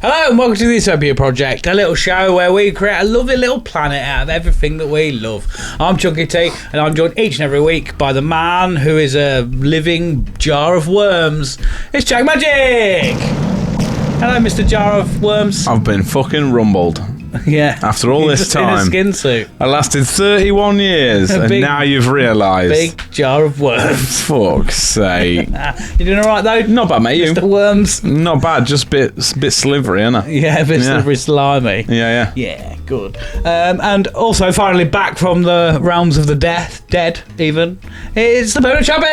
Hello and welcome to the Utopia Project, a little show where we create a lovely little planet out of everything that we love. I'm Chunky T, and I'm joined each and every week by the man who is a living jar of worms. It's Jack Magic! Hello, Mr. Jar of Worms. I've been fucking rumbled. Yeah. After all this time. In a skin suit. I lasted 31 years, and now you've realised. Big jar of worms. Fuck's sake. You doing alright though? Not bad, mate. Mr. Worms. Not bad, just a bit slivery, isn't it? Yeah, a bit slippery, slimy. Yeah. Yeah, good. And also, finally back from the realms of the dead even, it's the Bono Chubby!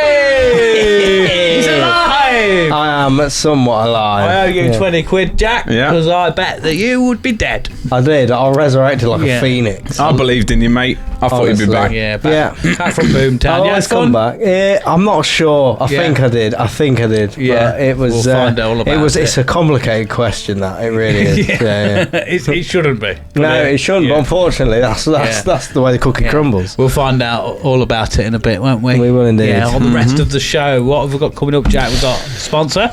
He's alive! I am somewhat alive. I owe you 20 quid, Jack, because I bet that you would be dead. I did. I resurrected like a phoenix. I believed in you, mate. I thought you'd be back. Yeah, back from Boomtown. I'll always come back. Yeah, I'm not sure. I think I did. Yeah, but it was. We'll find out all about it. It's a complicated question. That it really is. yeah. It shouldn't be. No, it shouldn't. But unfortunately, that's the way the cookie crumbles. We'll find out all about it in a bit, won't we? We will indeed. Yeah, on the rest of the show. What have we got coming up, Jack? We've got sponsor,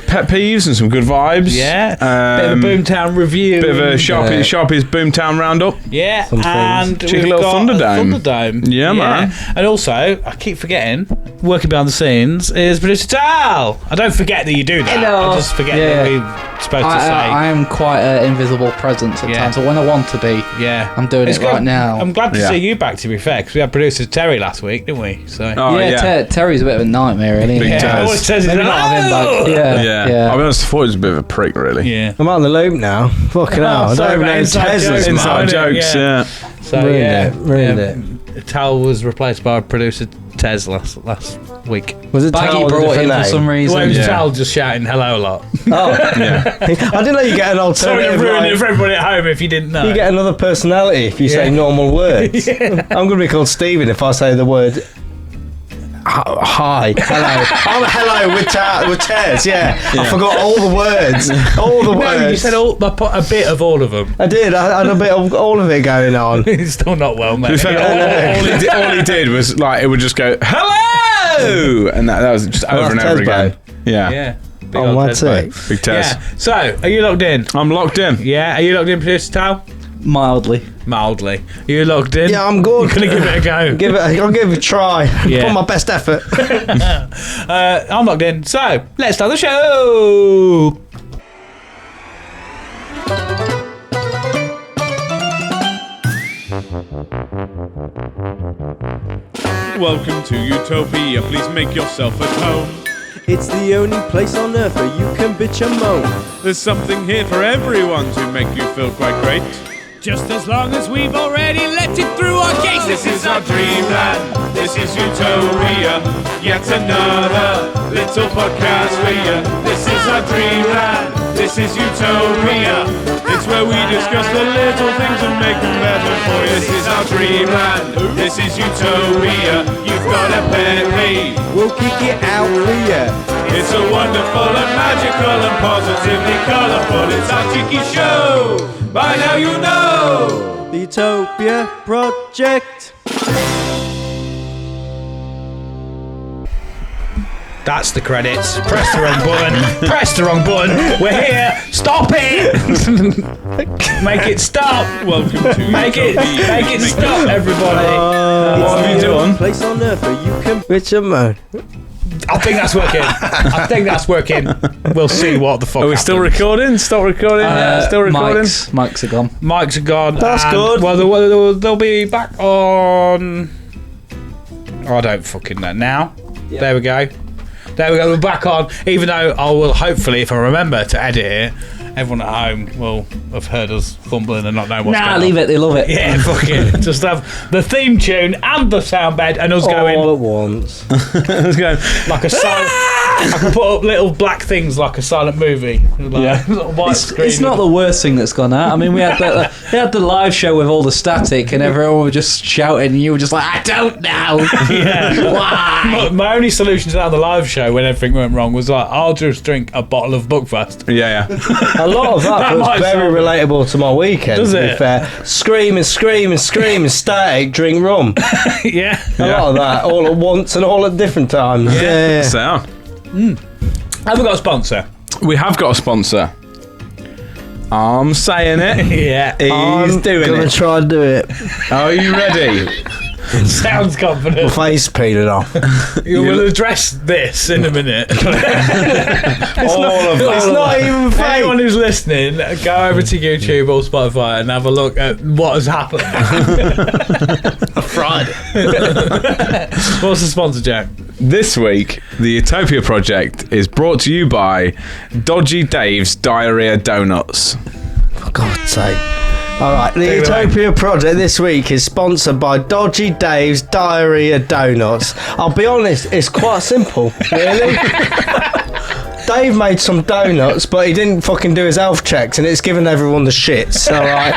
Pet Peeves, and some good vibes. Yeah. Bit of a Boomtown review. Bit of a Sharpie's Boomtown roundup. Yeah. And cheeky little Thunderdome. Yeah, man. And also, I keep forgetting, working behind the scenes is producer Tal. I don't forget that you do that. Hello. I just forget that we're supposed to say. I am quite an invisible presence at times, so when I want to be, I'm doing it right now. I'm glad to see you back, to be fair, because we had producer Terry last week, didn't we? So Terry's a bit of a nightmare, really. Big always says maybe not have him back. Yeah. I'll be honest, I thought he was a bit of a prick, really. Yeah. I'm on the loop now. Fucking hell. I don't even know inside jokes, yeah. So ruined it. Tal was replaced by producer Tez last week. Was it Baggy Tal brought in for some reason? Well, it was Tal just shouting hello a lot. Oh, yeah. I didn't know you get an alternative. Sorry, I've ruined it for everybody at home if you didn't know. You get another personality if you say normal words. I'm going to be called Stephen if I say the word hi, hello. I'm hello with Tez, I forgot all the words. You said a bit of all of them. I did. I had a bit of all of it going on. It's still not well, mate. All he did was, like, it would just go, hello! And that was just over and over again. Yeah. On my too. Big Tez. Yeah. So, are you locked in? I'm locked in. Yeah. Are you locked in, producer Tal? Mildly. Are you locked in? Yeah, I'm good. You're going to give it a go? I'll give it a try. Put my best effort. I'm locked in. So, let's start the show. Welcome to Utopia. Please make yourself at home. It's the only place on earth where you can bitch and moan. There's something here for everyone to make you feel quite great. Just as long as we've already let it through our gates. This is our dreamland, this is Utopia. Yet another little podcast for you. This is our dreamland, this is Utopia. It's where we discuss the little things and make them better for you. This is our dreamland, this is Utopia. You've got a pet peeve, we'll kick it out for you. It's a wonderful and magical and positively colourful. It's our cheeky show. By now you know the Utopia Project. That's the credits. Press the wrong button. Press the wrong button. We're here. Stop it. Make it stop. Welcome to Make it stop, everybody. What have you done? Place on earth where you can bitch and moan. I think that's working. We'll see what the fuck. Are we still recording? Stop recording? Still recording? Mics are gone. Mics are gone. That's good. Well, they'll be back on. I don't fucking know. Now? Yep. There we go. We're back on. Even though I will hopefully, if I remember to edit it, everyone at home will have heard us fumbling and not know what's going on. Leave it. They love it. Yeah, fuck it. Just have the theme tune and the sound bed and us going all at once. Us going like a silent. I can put up little black things like a silent movie. Like white screen. It's not the worst thing that's gone out. I mean, we had the live show with all the static and everyone was just shouting and you were just like, I don't know. Yeah. Why? My only solution to that on the live show when everything went wrong was like, I'll just drink a bottle of Buckfast. Yeah. A lot of that was very relatable to my weekend. Does to it? Be fair. Screaming, static, drink rum. Yeah. A lot of that, all at once and all at different times. Yeah. Sound. Have we got a sponsor? We have got a sponsor. I'm saying it. Yeah. He's doing gonna it. try and do it. Are you ready? Sounds My confident. face peeling off. We'll address this in a minute. All of that. It's not even fake. Anyone who's listening, go over to YouTube or Spotify and have a look at what has happened. Friday. What's the sponsor, Jack? This week, the Utopia Project is brought to you by Dodgy Dave's Diarrhea Donuts. For God's sake. All right, the Utopia Project this week is sponsored by Dodgy Dave's Diarrhea Donuts. I'll be honest, it's quite simple, really. Dave made some donuts, but he didn't fucking do his health checks, and it's given everyone the shits, alright?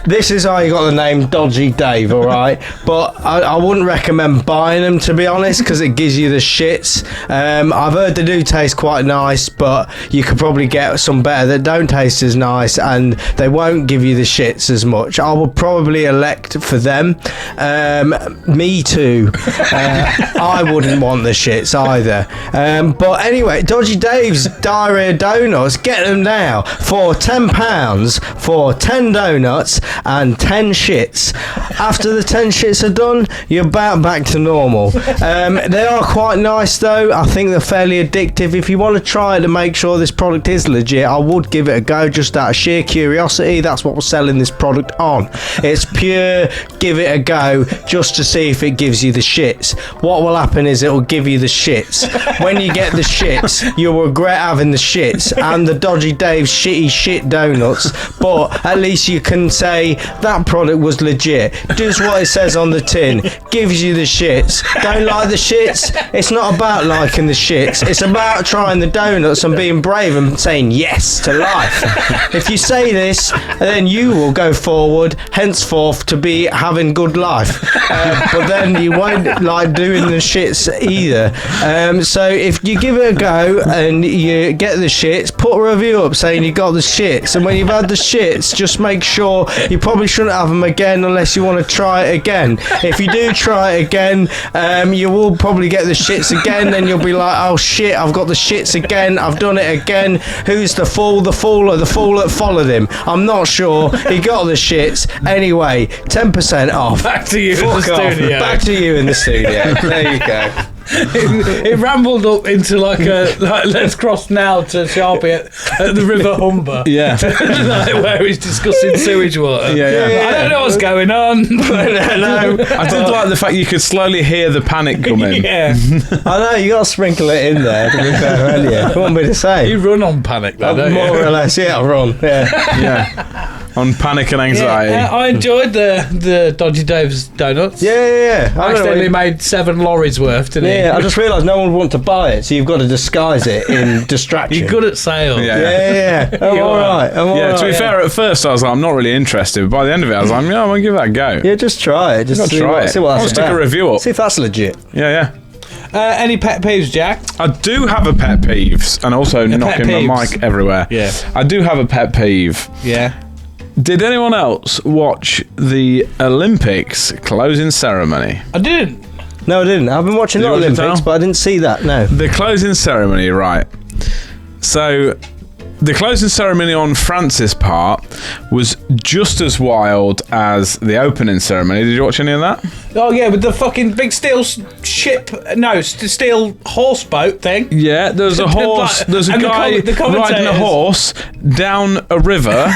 This is how you got the name Dodgy Dave, alright? But I wouldn't recommend buying them, to be honest, because it gives you the shits. I've heard they do taste quite nice, but you could probably get some better that don't taste as nice, and they won't give you the shits as much. I would probably elect for them. Me too. I wouldn't want the shits either. But anyway, Dodgy Dave's Diarrhea Donuts, get them now for £10 for 10 donuts and 10 shits. After the 10 shits are done, you're about back to normal. They are quite nice though. I think they're fairly addictive. If you want to try it to make sure this product is legit, I would give it a go just out of sheer curiosity. That's what we're selling this product on. It's pure give it a go just to see if it gives you the shits. What will happen is it will give you the shits. When you get the shits, you'll regret having the shits and the Dodgy Dave's shitty shit donuts, but at least you can say that product was legit. Does what it says on the tin, gives you the shits. Don't like the shits? It's not about liking the shits, it's about trying the donuts and being brave and saying yes to life. If you say this, then you will go forward henceforth to be having good life, but then you won't like doing the shits either. So if you give it a go and you get the shits, put a review up saying you got the shits, and when you've had the shits, just make sure you probably shouldn't have them again unless you want to try it again. If you do try it again, you will probably get the shits again, then you'll be like, oh shit, I've got the shits again, I've done it again. Who's the fool? The fool or the fool that followed him? I'm not sure. He got the shits. Anyway, 10% off. Back to you in the Fuck off. studio. Back to you in the studio. There you go. It rambled up into like let's cross now to Sharpie at the River Humber. Yeah. Like, where he's discussing sewage water. Yeah. I don't know what's going on. But No, I did like the fact you could slowly hear the panic coming. yeah. I know, you got to sprinkle it in there, to be fair, haven't you? What want me to say? You run on panic though, don't you? More or less, yeah, I run. Yeah. Yeah. On panic and anxiety. Yeah, I enjoyed the Dodgy Dave's donuts. Yeah. I I don't accidentally know. made 7 lorries worth, didn't Yeah, I just realised no one would want to buy it, so you've got to disguise it in distraction. You're good at sales. Yeah. Yeah. I'm You all are. right. I'm all Yeah, right. to be fair, at first I was like, I'm not really interested. But by the end of it, I was like, yeah, I'm going to give that a go. Yeah, just try it. Just Gotta see try what, it. see what I'll that's stick a about. review up. See if that's legit. Yeah. Any pet peeves, Jack? I do have a pet peeves, and also knocking pet my peeves. mic everywhere. Yeah. I do have a pet peeve. Yeah. Did anyone else watch the Olympics closing ceremony? I didn't. No, I didn't. I've been watching Did the you watch it, Olympics, Tal? but I didn't see that. No. The closing ceremony, right. So, the closing ceremony on France's part was just as wild as the opening ceremony. Did you watch any of that? Oh yeah, with the fucking big steel steel horse boat thing. Yeah, there's a horse. There's a And the guy the riding a commentators- horse down a river.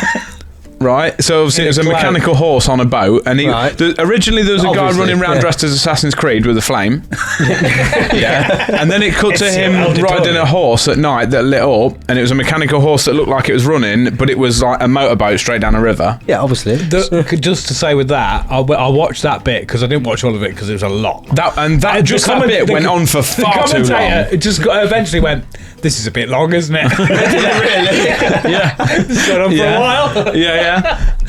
Right, so obviously it was a cloud. mechanical horse on a boat, and Right. originally there was a guy Obviously, running around yeah. dressed as Assassin's Creed with a flame. Yeah, and then it cut to It's him auditory. riding a horse at night that lit up, and it was a mechanical horse that looked like it was running, but it was like a motorboat straight down a river. Yeah, obviously. Just to say with that, I watched that bit because I didn't watch all of it because it was a lot. That The just that comment- bit the- went on for The far too long. commentator just eventually went, "This is a bit long, isn't it?" Really? Yeah. It's gone on for a while. Yeah.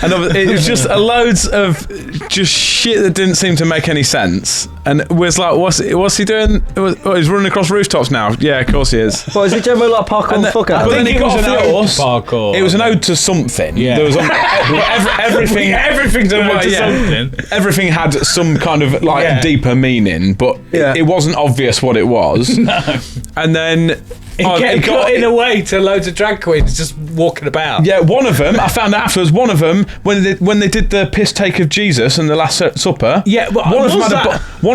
And it was just loads of just shit that didn't seem to make any sense. And was like, what's he doing? He's running across rooftops now. Yeah, of course he is. What, is it generally like parkour And fucker? but then think he it got was off an the ode horse. to parkour. It was an ode to something. Yeah. There was everything. Everything's an ode to Yeah. something. Everything had some kind of like deeper meaning, but Yeah. it wasn't obvious what it was. No. And then kept cutting away to loads of drag queens just walking about. Yeah, one of them, I found out afterwards, one of them, when they did the piss take of Jesus and the Last Supper, Yeah, but one of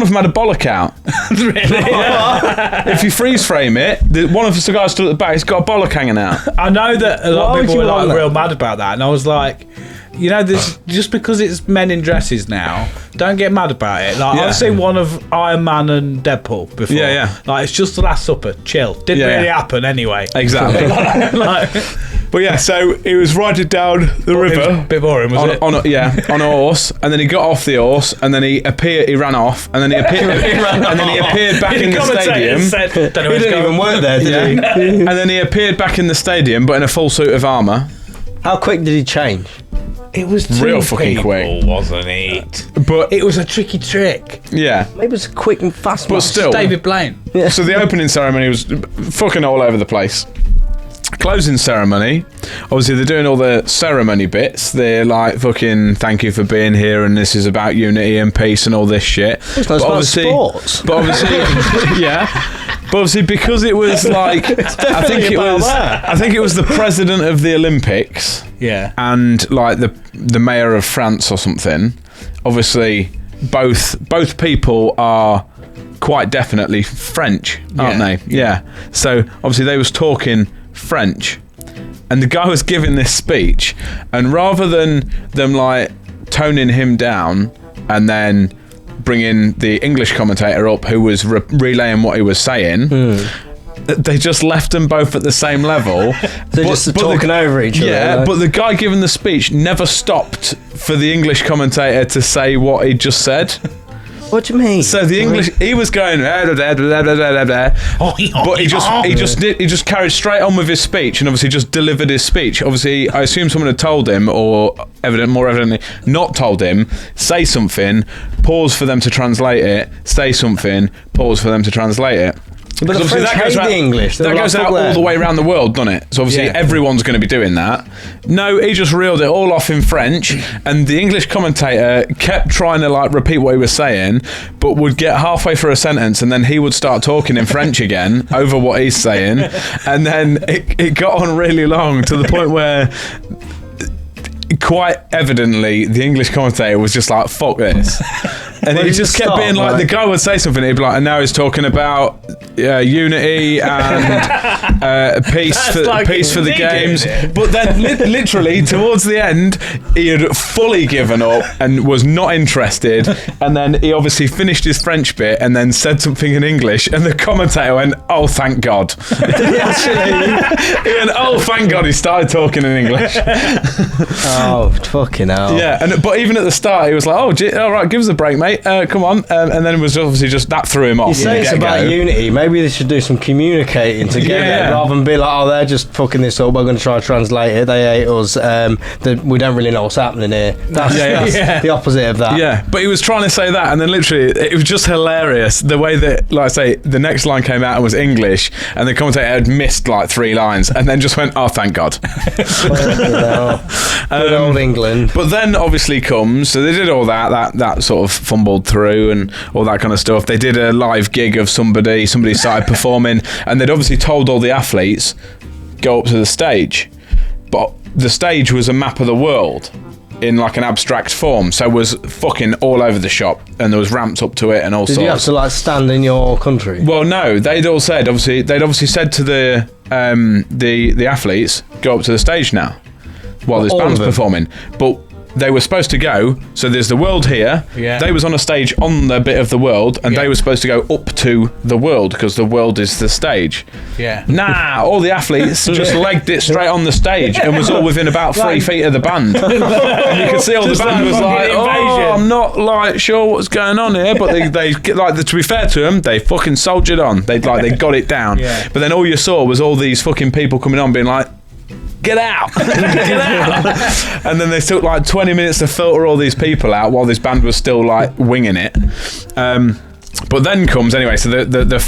them had a bollock out. Really? If you freeze frame it, one of the guys stood at the back, he's got a bollock hanging out. I know that a lot Why of would people you were want like that? real mad about that, and I was like, you know, this just because it's men in dresses now, don't get mad about it. Like Yeah. I've seen one of Iron Man and Deadpool before. Yeah, yeah. Like it's just the Last Supper. Chill. Didn't Yeah, really yeah. happen anyway. Exactly. Like, But yeah, so he was riding down the it was river. a bit boring, was it? On a horse, and then he got off the horse, and then he ran off, and then he appeared back in the stadium. Said, don't know He where didn't even work there, did he? And then he appeared back in the stadium, but in a full suit of armour. How quick did he change? It was two Real fucking people, quick. wasn't it? But It was a tricky trick. yeah, Maybe it was a quick and fast but one. still. David Blaine. So the opening ceremony was fucking all over the place. Closing ceremony, obviously they're doing all the ceremony bits. They're like fucking thank you for being here, and this is about unity and peace and all this shit. It's not about sports. But obviously, yeah. But obviously, because it was like, I think it was the president of the Olympics, Yeah. and like the mayor of France or something. Obviously, both people are quite definitely French, aren't Yeah. they? Yeah. So obviously they was talking French, and the guy was giving this speech, and rather than them like toning him down and then bringing the English commentator up who was relaying what he was saying, they just left them both at the same level. They're just talking over each other. Yeah, like. but the guy giving the speech never stopped for the English commentator to say what he just said. What do you mean? So the English, he was going, blah, blah, blah, blah, blah, blah, blah, but he just carried straight on with his speech, and obviously just delivered his speech. Obviously, I assume someone had told him, or more evidently, not told him, say something, pause for them to translate it, say something, pause for them to translate it. But the 'Cause obviously French hate the English. That goes out all the way around the world, doesn't it? So obviously Yeah. everyone's going to be doing that. No, he just reeled it all off in French, and the English commentator kept trying to like repeat what he was saying, but would get halfway through a sentence, and then he would start talking in French again over what he's saying, and then it got on really long to the point where quite evidently the English commentator was just like, fuck this. And Well, he you just kept stop, being like, right? the guy would say something, he'd be like, and now he's talking about unity and peace for the games. But then literally towards the end, he had fully given up and was not interested. And then he obviously finished his French bit and then said something in English, and the commentator went, oh, thank God. He went, oh, thank God he started talking in English. Oh, fucking hell. Yeah, but even at the start, he was like, "Oh, all right, give us a break, mate. Come on." And then it was obviously just that threw him off. You say it's about unity. Maybe they should do some communicating together Yeah. rather than be like, oh, they're just fucking this up. We're going to try to translate it. They hate us. We don't really know what's happening here. That's the opposite of that. Yeah, but he was trying to say that, and then literally, it was just hilarious the way that, like I say, the next line came out and was English, and the commentator had missed like 3 lines, and then just went, "Oh, thank God." Good old England. But then obviously comes, so they did all that sort of fumbled through and all that kind of stuff. They did a live gig of somebody started performing, and they'd obviously told all the athletes, go up to the stage. But the stage was a map of the world in like an abstract form, so it was fucking all over the shop, and there was ramps up to it and all Did sorts. you have to like stand in your country? Well, no, they'd obviously said to the athletes, go up to the stage now while this All band's of them? performing. But they were supposed to go, so there's the world here. Yeah. They was on a stage on the bit of the world, and Yeah. they were supposed to go up to the world because the world is the stage. Yeah. Nah, all the athletes just legged it straight on the stage and was all within about 3 feet of the band. And you could see all the Just band like was like, fucking oh, invasion." I'm not like sure what's going on here, but they like, to be fair to them, they fucking soldiered on. They got it down. Yeah. But then all you saw was all these fucking people coming on being like, get out, get out. And then they took like 20 minutes to filter all these people out while this band was still like winging it. But then comes, anyway, so the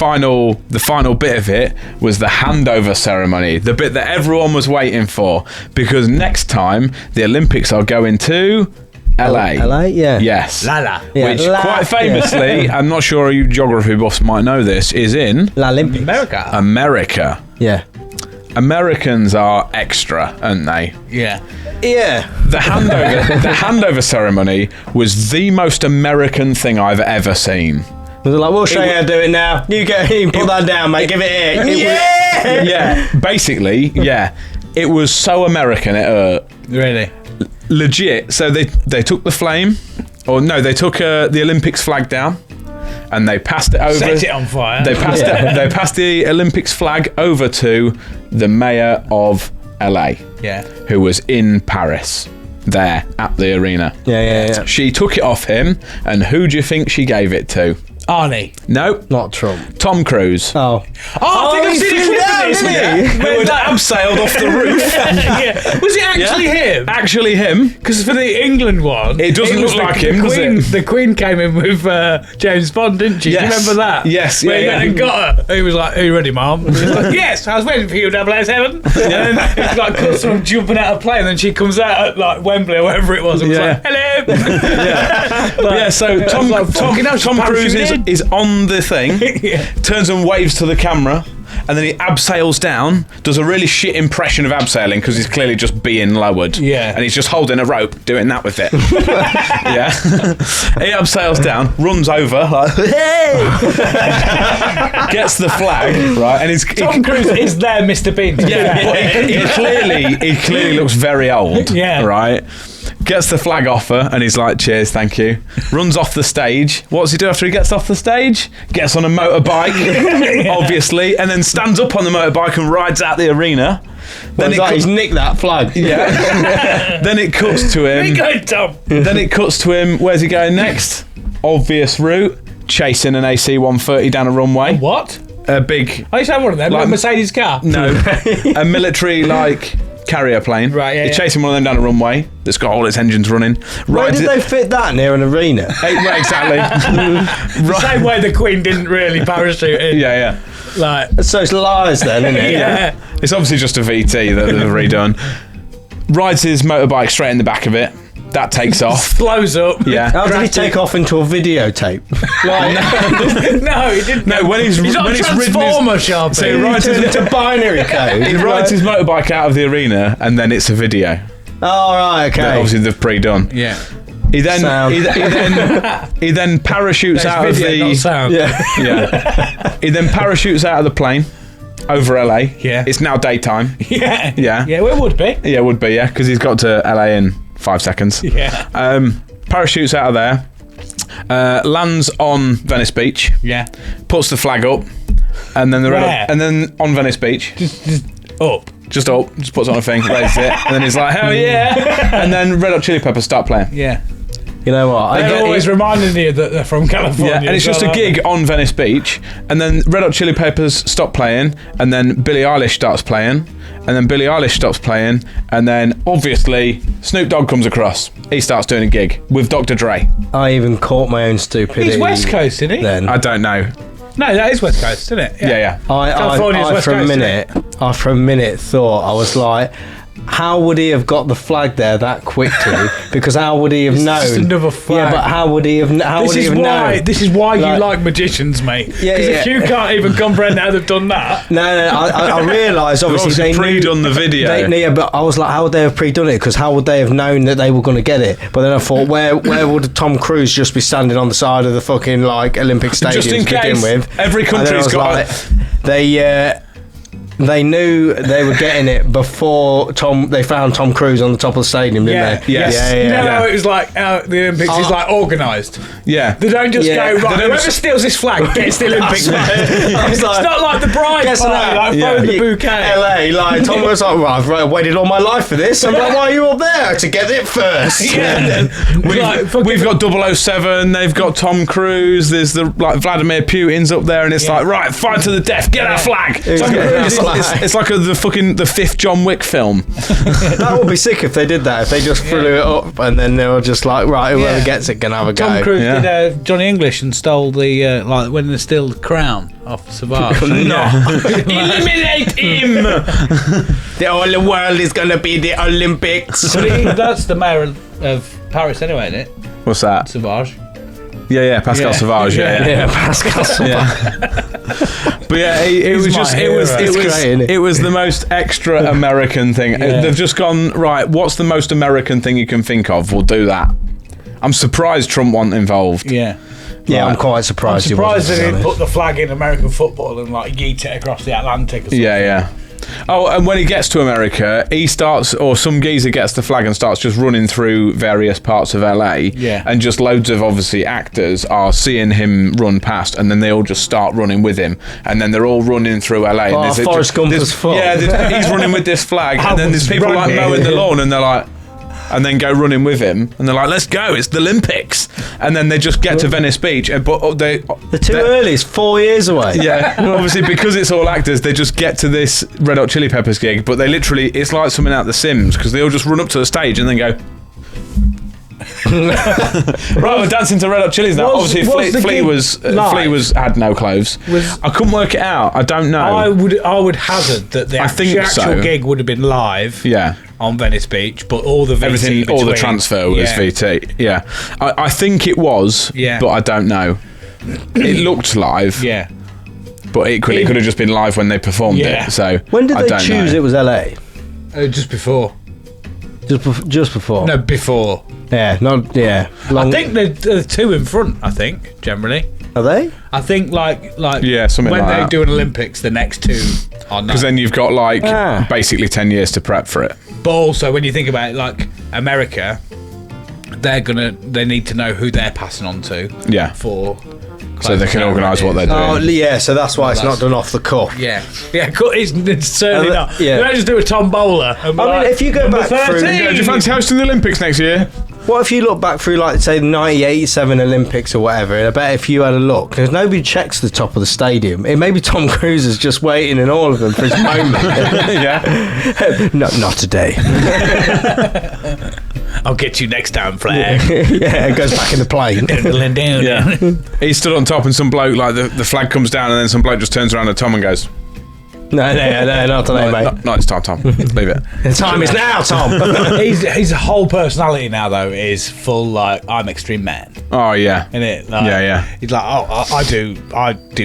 final bit of it was the handover ceremony, the bit that everyone was waiting for, because next time the Olympics are going to LA. LA, yeah. Yes. Lala. Yeah, Which La- quite famously, I'm not sure you geography buffs might know this, is in La Olympics. America. America. Yeah. Americans are extra, aren't they? Yeah. Yeah. The handover ceremony was the most American thing I've ever seen. Was it like, we'll show you how to do it now. You put that down, mate. Give it here. Yeah, basically, yeah. It was so American, it hurt. Really? Legit. So they took the flame, or no, they took the Olympics flag down, and they passed it over. Set it on fire. They passed it. They passed the Olympics flag over to the mayor of LA, who was in Paris, there at the arena. Yeah. She took it off him, and who do you think she gave it to? Arnie. No, Not Trump. Tom Cruise. Oh. I think I've he seen a flew clip down, of this. didn't he? Who had abseiled off the roof. Yeah. Was it actually him? Actually him. Because for the England one, It doesn't was look like the him, does Queen, it? The Queen came in with James Bond, didn't she? Yes. Do you remember that? Yes, Where yeah, he went and got her. He was like, "Are you ready, Mum?" He was like, "Yes, I was waiting for you, 007." And then it's like cuts from jumping out of a plane, and then she comes out at like Wembley or wherever it was, and was like, "Hello." So Tom Cruise is on the thing, turns and waves to the camera, and then he abseils down, does a really shit impression of abseiling because he's clearly just being lowered. Yeah. And he's just holding a rope, doing that with it. Yeah. He abseils down, runs over, like, hey! Gets the flag, right? And Tom Cruise is there, Mr. Bean. Yeah, but he clearly looks very old. Yeah. Right? Gets the flag off her and he's like, cheers, thank you. Runs off the stage. What does he do after he gets off the stage? Gets on a motorbike, obviously, and then stands up on the motorbike and rides out the arena. Then he's nicked that flag. Yeah. Then it cuts to him. Tom. Then it cuts to him. Where's he going next? Obvious route. Chasing an AC-130 down a runway. What? A big... I used to have one of them, like a Mercedes car. No. A military, carrier plane. Right, yeah. He's chasing one of them down a runway that's got all its engines running. Where did they fit that near an arena? Right, exactly. The same way the Queen didn't really parachute in. Yeah. Like, So it's lies then, isn't it? yeah. It's obviously just a VT that they've redone. Rides his motorbike straight in the back of it. That takes off. Blows up. Yeah. How did he take off into a videotape? No, he didn't. No, when he's not a ridden transformer, Sharpie. So he rides Into binary code. He rides his motorbike out of the arena, and then it's a video. Oh, right, okay. That obviously they've pre-done. Yeah. He then Sound. he then parachutes That's out of video, not the sound. yeah. He then parachutes out of the plane over LA. Yeah. It's now daytime. Yeah. Yeah. Yeah, well, it would be. Yeah, it would be, yeah, because he's got to LA in 5 seconds. Yeah. Parachutes out of there, lands on Venice Beach, Yeah. puts the flag up, and then Where? and then on Venice Beach, Just up. just puts it on a thing, raises it, and then he's like, hell yeah! And then Red Hot Chili Peppers start playing. Yeah. You know what? They're always reminding you that they're from California. Yeah, and it's just a gig on Venice Beach, and then Red Hot Chili Peppers stop playing, and then Billie Eilish starts playing, and then Billie Eilish stops playing, and then obviously Snoop Dogg comes across. He starts doing a gig with Dr. Dre. I even caught my own stupidity. He's West Coast, isn't he? Then I don't know. No, that is West Coast, isn't it? Yeah. California's I West for a Coast, minute, I for a minute thought I was like, how would he have got the flag there that quickly? Because how would he have known? Just another flag. Yeah, but how would he have? How would he have known? This is why you Like- like magicians, mate. Yeah, Because if yeah. you can't even comprehend how they've done that. No, I realised obviously Obviously they pre-done the video. Yeah, but I was like, how would they have pre-done it? Because how would they have known that they were going to get it? But then I thought, where would Tom Cruise just be standing on the side of the fucking Olympic stadium Just in to begin case. with? Every And then I country's was got like, they knew they were getting it before they found Tom Cruise on the top of the stadium, didn't Yeah. they? Yes. Yeah. You know how it was like how the Olympics is like organised. Yeah. They don't just Yeah. go, They right, don't whoever just- steals this flag gets the Olympics. I was like, It's not like the bride guess party, that. like throwing the bouquet. LA, like Tom was like, well, I've waited all my life for this. I'm like, why are you up there to get it first? Yeah. We've got 007, they've got Tom Cruise, there's Vladimir Putin's up there, and it's like, right, fight to the death, get our flag. It's like the fifth John Wick film. That would be sick if they did that. If they just flew it up and then they were just like, right, whoever gets it can have a go. Tom Cruise Yeah. did Johnny English and stole the when they stole the crown off Savage. Eliminate him! The whole world is gonna be the Olympics. But that's the mayor of Paris anyway, isn't it? What's that? Savage. Yeah, Pascal Sauvage. Yeah, Pascal Sauvage. But yeah, it was the most extra American thing. They've just gone, right, what's the most American thing you can think of? We'll do that. I'm surprised Trump wasn't involved. Yeah. Yeah, I'm quite surprised. I'm surprised they didn't put the flag in American football and like yeet it across the Atlantic or something. Yeah. Oh, and when he gets to America, he starts, or some geezer gets the flag and starts just running through various parts of LA. Yeah. And just loads of, obviously, actors are seeing him run past, and then they all just start running with him. And then they're all running through LA. And Forrest Gump was full. Yeah, he's running with this flag, and then there's people like mowing the lawn, and they're like... And then go running with him, and they're like, "Let's go! It's the Olympics!" And then they just get to Venice Beach, but they're too early. It's 4 years away. Yeah, obviously because it's all actors, they just get to this Red Hot Chili Peppers gig, but they literally, it's like something out of The Sims, because they all just run up to the stage and then go. Right, we're dancing to Red Hot Chili's now. Obviously, Flea had no clothes. I couldn't work it out. I don't know. I would hazard that the actual gig would have been live. Yeah. On Venice Beach, but all the VT all the transfer was VT. Yeah, I think it was. Yeah. But I don't know. It looked live. Yeah. But equally, it could have just been live when they performed it. So when did they choose it was LA? Just before. Just before. No, before. Yeah, not I think the two in front. I think generally. Are they? I think like something when like they that. do an Olympics, the next two are not. Because then you've got basically 10 years to prep for it. But also when you think about it, like America, they need to know who they're passing on to. Yeah. So they can organise what they're doing. Oh yeah, so that's why it's not done off the cuff. Yeah, it's certainly not. Yeah. You don't just do a tombola. I mean, if you go back through, do you fancy hosting the Olympics next year? What if you look back through, like, say, the 1987 Olympics or whatever, and I bet if you had a look, because nobody checks the top of the stadium, it may be Tom Cruise is just waiting in all of them for his moment. Yeah. Not today. I'll get you next time, flag. Yeah, it goes back in the plane. Yeah. He stood on top and some bloke, like, the flag comes down and then some bloke just turns around to Tom and goes... No, not today, mate. No, it's time, Tom. Leave it. The time is now, Tom. His whole personality now, though, is full, like, I'm extreme man. Oh, yeah. Isn't it? Like, yeah. He's like, I do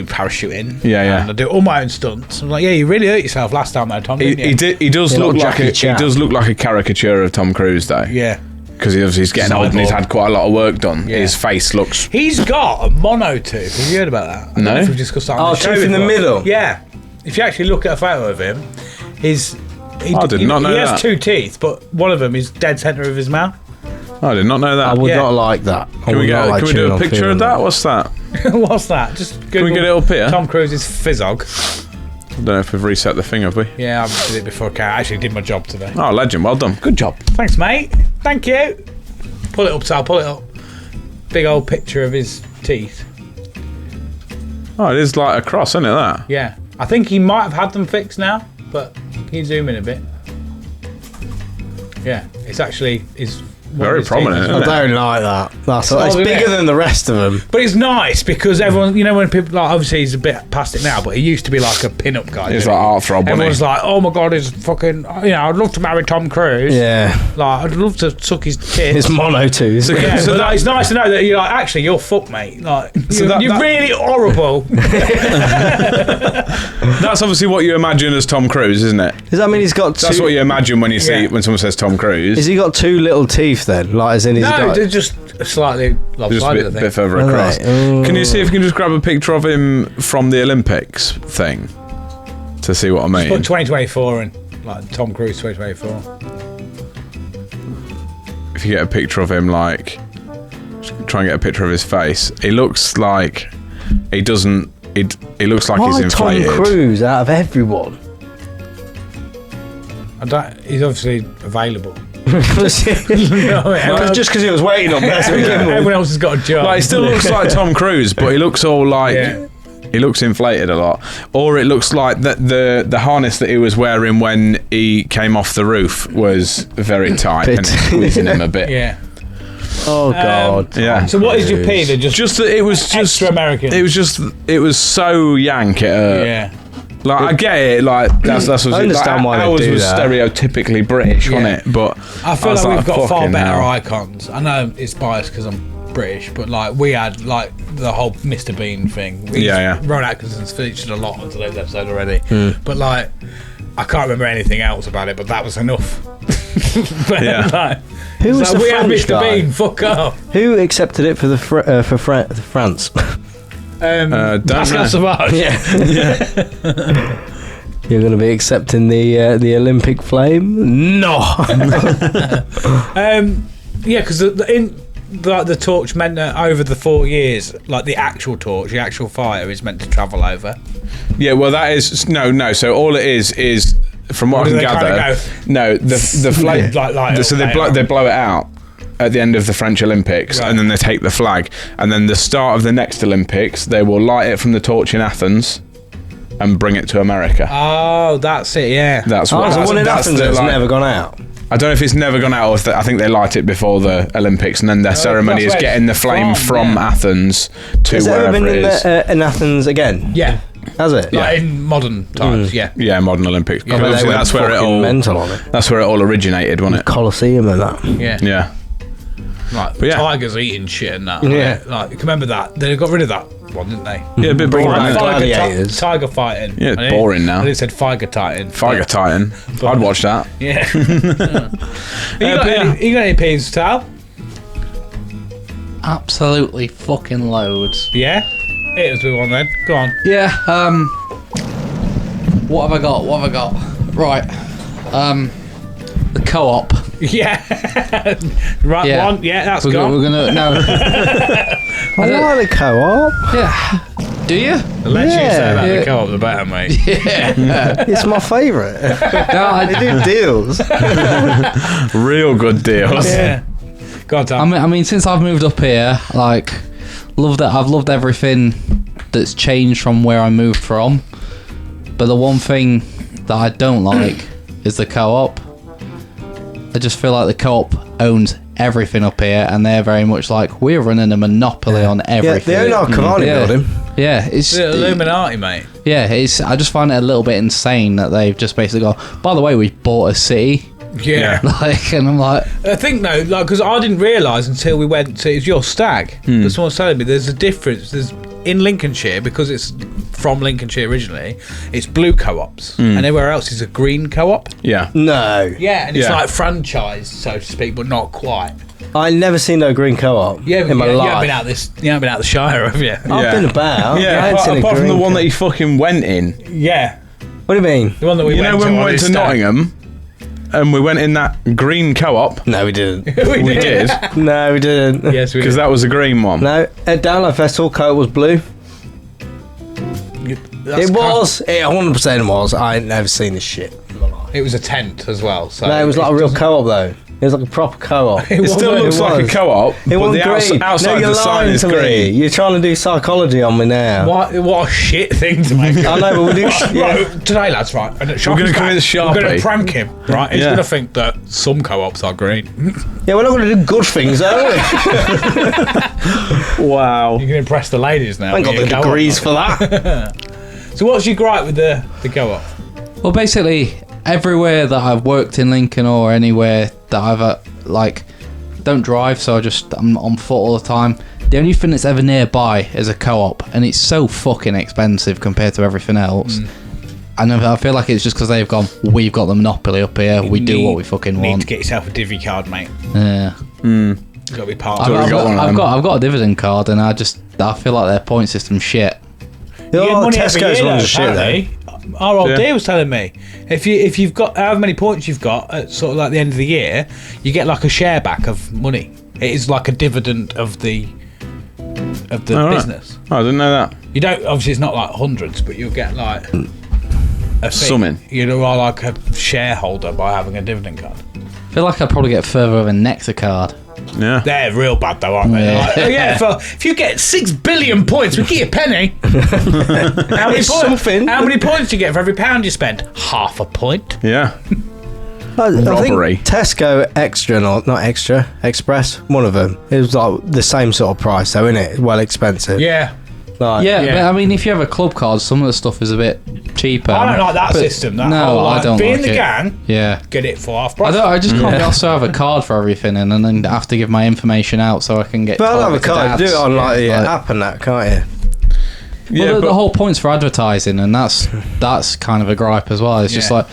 parachuting. Yeah. And I do all my own stunts. I'm like, yeah, you really hurt yourself last time, though, Tom, didn't you? He does look like a caricature of Tom Cruise, though. Yeah. Because he's getting old and he's had quite a lot of work done. Yeah. His face looks... He's got a mono tooth. Have you heard about that? No. If we've discussed that on the show tooth in the middle? Yeah. If you actually look at a photo of him, I did not know that. He has two teeth, but one of them is dead centre of his mouth. I did not know that. I would not like that. Can we do a picture of that? What's that? What's that? Just Google Can we get it up here? Tom Cruise's fizzog. I don't know if we've reset the thing, have we? Yeah, I did it before. I actually did my job today. Oh, legend. Well done. Good job. Thanks, mate. Thank you. Pull it up, Sal. Pull it up. Big old picture of his teeth. Oh, it is like a cross, isn't it, that? Yeah. I think he might have had them fixed now, but can you zoom in a bit? Yeah, it's actually very prominent, isn't it? I don't like that. It's bigger than the rest of them. But it's nice because everyone, when people, like, obviously he's a bit past it now, but he used to be like a pin-up guy. He's like heartthrob, everyone's like, oh my god, he's fucking, I'd love to marry Tom Cruise. Yeah. Like, I'd love to suck his tits. His mono tooth. Yeah, so it's nice to know that you're like, actually, you're fucked, mate. Like, you're really horrible. That's obviously what you imagine as Tom Cruise, isn't it? Does that mean he's got two... That's what you imagine when you see when someone says Tom Cruise. Has he got two little teeth then? Like, as in they're just slightly lopsided, just a bit further across. Can you see if you can just grab a picture of him from the Olympics thing to see what I mean? Just put 2024 in, like Tom Cruise 2024. If you get a picture of him, like, try and get a picture of his face. He looks like he doesn't. He looks like he's inflated. Tom Cruise out of everyone? He's obviously available. Just because he was waiting on that. Everyone else has got a job. Like, he still looks like Tom Cruise, but he looks all like he looks inflated a lot. Or it looks like that the harness that he was wearing when he came off the roof was very tight and squeezing him a bit. Yeah. Oh God. Yeah. So what is your P? Just that it was just extra American. It was so yank it hurt. Yeah. Like, I get it, like, that's what I understand why ours they do was that. Stereotypically British, wasn't it? But I feel like we've got far fucking better hell. icons. I know it's biased because I'm British, but like we had like the whole Mr. Bean thing. Ron Atkinson's featured a lot on today's episode already, but like I can't remember anything else about it. But that was enough. But, who was like, the French Mr. guy? Bean? Fuck off. Who accepted it for the France? Pascal Savage. Yeah. You're going to be accepting the Olympic flame? No. Because the torch meant that over the 4 years, like the actual torch, the actual fire is meant to travel over. Yeah, well, that is no. So all it is from what I can gather. No, the flag. So they blow it out at the end of the French Olympics, and then they take the flag, and then the start of the next Olympics, they will light it from the torch in Athens and bring it to America. Oh, that's it. Yeah, that's what. The one in Athens has never gone out. I don't know if it's never gone out, or if I think they light it before the Olympics, and then their ceremony is getting the flame from Athens to wherever it is. Has it ever been in Athens again? Yeah. Has it? Like in modern times, yeah. Yeah, modern Olympics. Yeah. Obviously, that's where it all mental on it. That's where it all originated, wasn't it? Colosseum and that. Yeah. Yeah. Like tigers eating shit and that. Yeah. Like you can remember that? They got rid of that one, didn't they? Yeah, a bit boring. Gladiators. Tiger fighting. Yeah, it's boring now. They said Figer Titan. Figer Titan. I'd watch that. Yeah. You got any peeves to tell? Absolutely fucking loads. Yeah? Hit us with one then. Go on. Yeah, what have I got? Right. The co-op. Yeah. Right, Yeah. one. Yeah, that's We're gone. gonna no. I like the co-op. Yeah. Do you? The less you say about Yeah. the co-op, the better, mate. Yeah. It's my favourite. No, They do deals. Real good deals. Yeah. Go on, Tom. I mean, since I've moved up here, like, I've loved everything that's changed from where I moved from. But the one thing that I don't like is the co-op. I just feel like the co-op owns everything up here, and they're very much like, we're running a monopoly on everything. Yeah, they own our Cavani building. Yeah, it's the Illuminati, mate. Yeah, I just find it a little bit insane that they've just basically gone, by the way, we bought a city. Yeah. And I'm like, I think though, like, because I didn't realise until we went to, it was your stag, but someone was telling me there's a difference. There's in Lincolnshire, because it's from Lincolnshire originally, it's blue co-ops, and everywhere else is a green co-op. Yeah. No. Yeah, and it's like franchised, so to speak, but not quite. I never seen no green co-op in my life. You haven't been out the Shire, have you? I've been about. Yeah, apart from the one that you fucking went in. Yeah. What do you mean? The one that we went to. When we went to Nottingham, and we went in that green co-op. No, we didn't. We did. No, we didn't. Yes, we did. Because that was a green one. No, at Download Festival, co-op was blue. It 100% was. I ain't never seen this shit. It was a tent as well. So No, it was like a real co-op though. It was like a proper co-op. It still looks like a co-op, It but the wasn't green. outside No, you're the sign lying is to me. green. You're trying to do psychology on me now. What a shit thing to make. I know, but we'll do. Right, today, lads, right? And We're going to convince Sharpie. We're going to prank him, right? He's Yeah. going to think that some co-ops are green. Yeah, we're not going to do good things, are we? Wow. You can impress the ladies now. I ain't got with the your co-op. degrees for that. So what's your gripe with the co-op? well, basically, everywhere that I've worked in Lincoln or anywhere that I've, don't drive, so I'm on foot all the time. The only thing that's ever nearby is a co-op, and it's so fucking expensive compared to everything else. And I feel like it's just because they've gone, we've got the monopoly up here, we do what we fucking Need want. to get yourself a divvy card, mate. Yeah. You've got to be part of it. I've got a dividend card, and I feel like their point system's shit. You get money every Tesco's year, runs though, a shit though. apparently. Our old dear was telling me, if you've got however many points you've got at sort of like the end of the year, you get like a share back of money. It is like a dividend of the business. Oh, I didn't know that. You don't, obviously it's not like hundreds, but you'll get like a fee. Something. You are like a shareholder by having a dividend card. I feel like I'd probably get further with a Nectar card. Yeah. They're real bad though, aren't they? Yeah. Like, oh yeah, if you get 6 billion points, we give you a penny. How many points do you get for every pound you spend? Half a point. Yeah. I Robbery. think Tesco Extra, not Extra, Express, one of them. It was like the same sort of price though, isn't it? Well expensive. Yeah. Like, Yeah, Yeah. but I mean, if you have a club card, some of the stuff is a bit cheaper. I don't like that But system. That no, whole, I don't be like in the it. gang, Yeah. get it for half I price. I just can't also have a card for everything and then have to give my information out so I can get. But I'll have a targeted card. Do ads. it on like the Like- app and that, can't you? Yeah, Well, the but whole point's for advertising, and that's kind of a gripe as well. It's just Yeah. like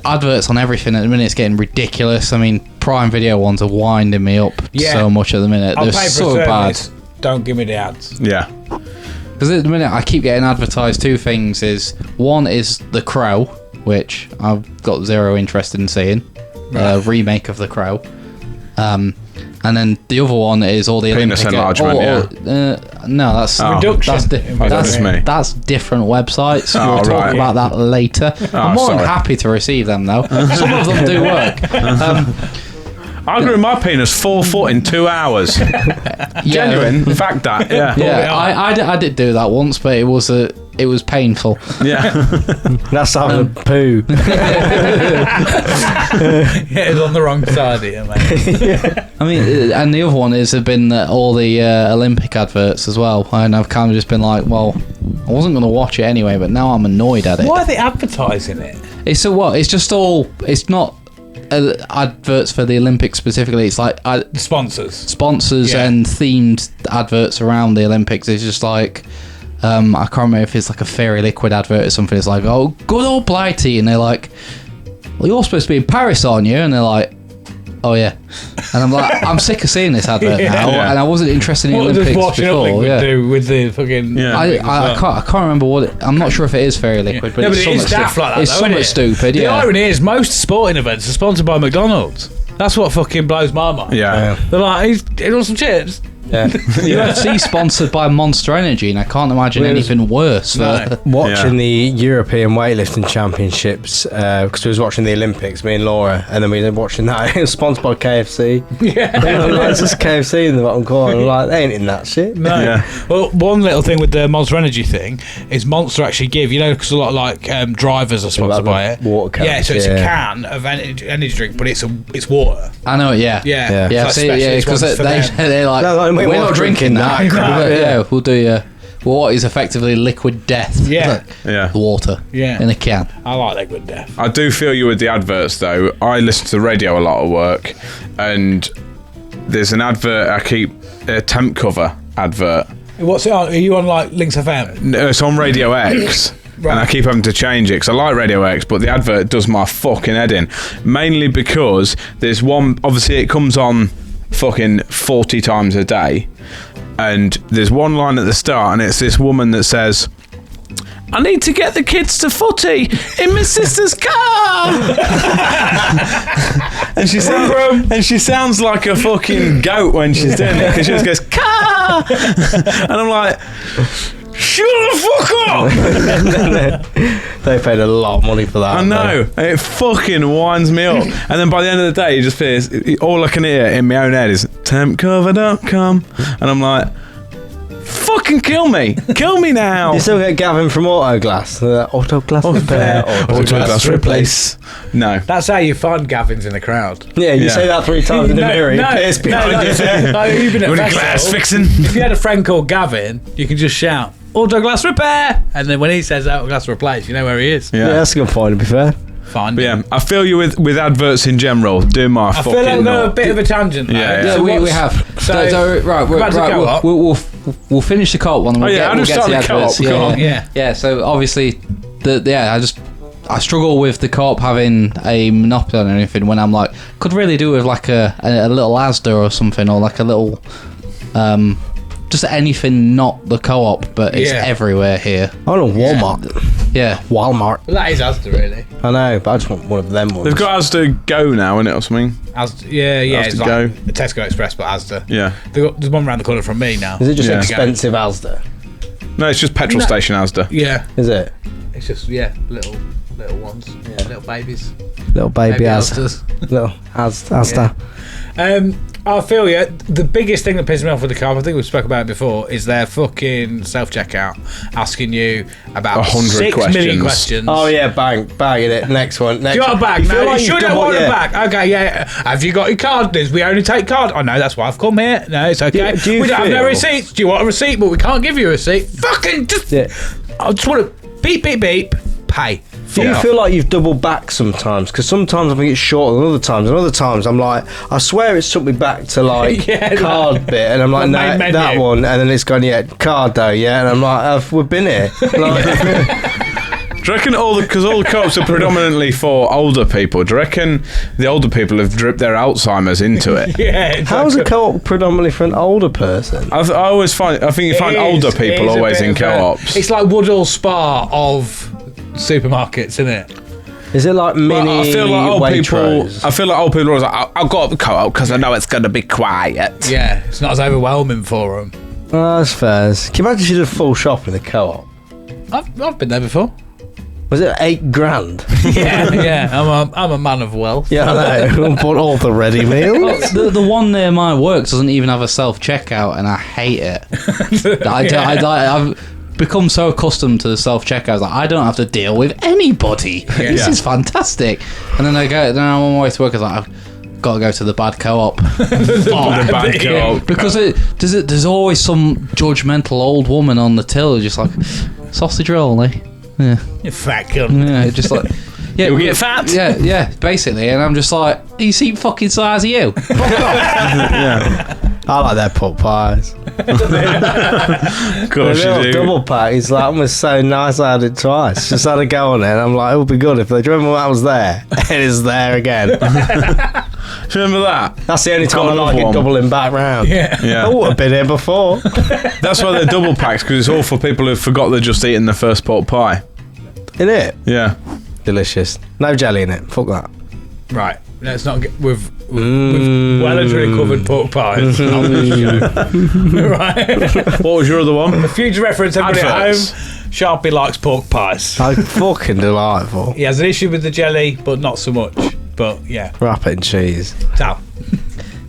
adverts on everything at the minute. It's getting ridiculous. I mean, Prime Video ones are winding me up Yeah. so much at the minute. I'll They're pay for so a bad. service. Don't give me the ads. yeah. Because at the minute, I keep getting advertised two things. One is The Crow, which I've got zero interest in seeing. A remake of The Crow. And then the other one is all the Penis Olympic... enlargement, no, that's... Reduction. That's me. that's different websites. Oh, We'll talk right. about that later. I'm more than sorry. happy to receive them, though. Some of them do work. I grew my penis 4 foot in 2 hours. Genuine. Fact that. Yeah. Yeah, I did do that once, but it was painful. Yeah. That's having a poo. Yeah, it's on the wrong side here, mate. I mean, and the other one have been all the Olympic adverts as well. And I've kind of just been like, well, I wasn't going to watch it anyway, but now I'm annoyed at it. Why are they advertising it? It's It's not adverts for the Olympics specifically. It's like The sponsors. sponsors Yeah. and themed adverts around the Olympics. It's just like I can't remember if it's like a Fairy Liquid advert or something. It's like, oh, good old Blighty, and they're like, well, you're supposed to be in Paris, aren't you? And they're like, oh yeah. And I'm like, I'm sick of seeing this advert now, Yeah. and I wasn't interested in the What does Olympics watching before. Uplink Yeah. do with the fucking... Yeah. I can't remember what it. I'm not sure if it is Fairy Liquid, but No, it's but it is something daft like that, It's though, something isn't it? stupid. The Yeah. irony is, most sporting events are sponsored by McDonald's. That's what fucking blows my mind. Yeah. They're like, he wants some chips. Yeah. UFC sponsored by Monster Energy, and I can't imagine anything worse. No. Watching the European weightlifting championships because we was watching the Olympics, me and Laura, and then we were watching that. It was sponsored by KFC. Yeah. Like, it's just KFC in the bottom corner. I'm like, they ain't in that shit. No. Yeah. Well, one little thing with the Monster Energy thing is Monster actually give, because a lot of like drivers are sponsored by it. Water cans, Yeah, so it's a yeah. can of energy drink, but it's water. I know. Yeah. Yeah. Yeah, It's see, like yeah, specialist because ones for them. they're like, No, like, we're we're not drinking that. that crap, Yeah, we'll do what is effectively liquid death. Yeah. Yeah. Water. Yeah. In a can. I like that good death. I do feel you with the adverts though. I listen to the radio a lot at work, and there's an advert I keep, a temp cover advert. What's it on? Are you on like Links FM? No, it's on Radio X. Right. And I keep having to change it because I like Radio X, but the advert does my fucking head in. Mainly because there's one, obviously it comes on fucking 40 times a day, and there's one line at the start, and it's this woman that says, I need to get the kids to footy in my sister's car. and she sounds like a fucking goat when she's doing it, because she just goes, car. And I'm like, shut the fuck up. They paid a lot of money for that. I know. It fucking winds me up. And then by the end of the day, you just feel, all I can hear in my own head is tempcover.com. And I'm like, fucking kill me. Kill me now. You still get Gavin from Autoglass. Autoglass repair. Autoglass replace. No. That's how you find Gavins in the crowd. Yeah, you Yeah. say that 3 times in the mirror. It appears behind you. No, you've been at What a festival. glass fixing. If you had a friend called Gavin, you can just shout, Autoglass repair! And then when he says Autoglass replace, you know where he is. Yeah, that's a good point, to be fair. Find But him. yeah, I feel you with adverts in general. Do my I fucking feel like we're on a knob. bit of a tangent. Yeah, now. yeah. Yeah, So we what's- have. So, Right, back to co-op. we'll finish the co-op one. And we'll yeah, get, how we'll do we get to start the the co-op? adverts. Go on. Yeah. So obviously, I struggle with the co-op having a monopoly on anything when I'm like, could really do with like a little Asda or something, or like a little, just anything not the co-op, but it's Yeah. everywhere here. I don't know, Walmart. Yeah. Walmart. Well, that is Asda, really. I know, but I just want one of them ones. They've got Asda Go now, innit, or something? Asda, yeah. Asda It's Go. like the Tesco Express, but Asda. Yeah. There's one around the corner from me now. Is it just Yeah. expensive Asda? No, it's just petrol No. station Asda. Yeah. Is it? It's just, little ones. Yeah. Little babies. Little baby Asda. Asdas. Little Asda. I feel you. The biggest thing that pisses me off with the car, I think we spoke about it before, is their fucking self-checkout asking you about 100 6 million questions. Oh yeah, bang it. Next one. Do you want a bag? You feel No, like you you've shouldn't done want what- a bag. Okay, yeah. Have you got your card? We only take card. Oh no, that's why I've come here. No, it's okay. Do you we don't have no feel- receipts. Do you want a receipt? But we can't give you a receipt. Fucking just. Yeah. I just want to beep, pay. Do you feel like you've doubled back sometimes? Because sometimes I think it's shorter than other times, and other times I'm like, I swear it's took me back to like Yeah, card bit, and I'm like, the no, main menu. that one, and then it's gone, yeah, card though, yeah, and I'm like, we've been here. Like, Do you reckon because all the co-ops are predominantly for older people? Do you reckon the older people have dripped their Alzheimer's into it? Yeah. how's a co-op predominantly for an older person? I think you find older people always in co-ops. It's like Woodall Spa of supermarkets, isn't it? Is it like mini I feel like old people. Waitrose? I feel like old people are always like, I'll go up the co-op because I know it's going to be quiet. Yeah, it's not as overwhelming for them. Oh, that's fair. Can you imagine if you did a full shop in a co-op? I've been there before. Was it $8,000? Yeah. I'm a man of wealth. Yeah, I know. Bought all the ready meals. The one near my work doesn't even have a self-checkout, and I hate it. I've become so accustomed to the self-checkout, like, I don't have to deal with anybody. This is fantastic. And then I'm on my way to work, I was like, I've got to go to the bad co-op. The bad co-op. Because there's always some judgmental old woman on the till, just like, sausage roll, eh? Yeah. You fat cunt. Yeah, just like... Yeah, You'll get fat? Yeah, basically. And I'm just like, you see fucking size of you. Fuck off. I like their pork pies. Of course The you little do. double pack is like almost so nice. I had it twice. Just had a go on it, and I'm like, it would be good if they. Do you remember when that was there? It is there again. Do you remember that? That's the only time I Got like another it one. doubling back round. Yeah. Yeah. I would have been here before. That's why they're double packs, because it's all for people who forgot they'd just eaten the first pork pie. In it, Yeah. delicious. No jelly in it. Fuck that. Right. Let's not get with well and truly covered pork pies. on this show. Right. What was your other one? For future reference, everybody Adverts. at home, Sharpie likes pork pies. So fucking delightful. He has an issue with the jelly, but not so much. But yeah, Wrap it in cheese. so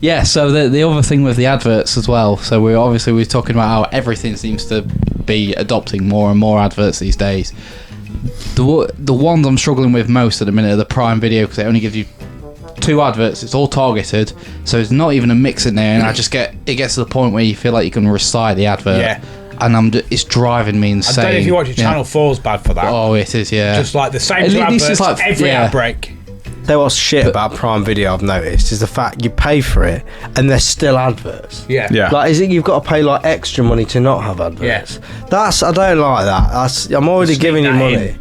Yeah, so the other thing with the adverts as well, so we're talking about how everything seems to be adopting more and more adverts these days. The ones I'm struggling with most at the minute are the Prime Video, because it only gives you 2 adverts. It's all targeted, so it's not even a mix in there, and it gets to the point where you feel like you can recite the advert. Yeah. And it's driving me I insane. don't know if you watch it. Yeah. Channel 4's bad for that. Oh, it is, yeah. Just like the same At two least adverts it's like- every yeah. ad break. There was shit about Prime Video I've noticed is the fact you pay for it and there's still adverts. Yeah. Yeah. Like, is it you've got to pay like extra money to not have adverts? I don't like that. I'm already Sneak giving you that money. in.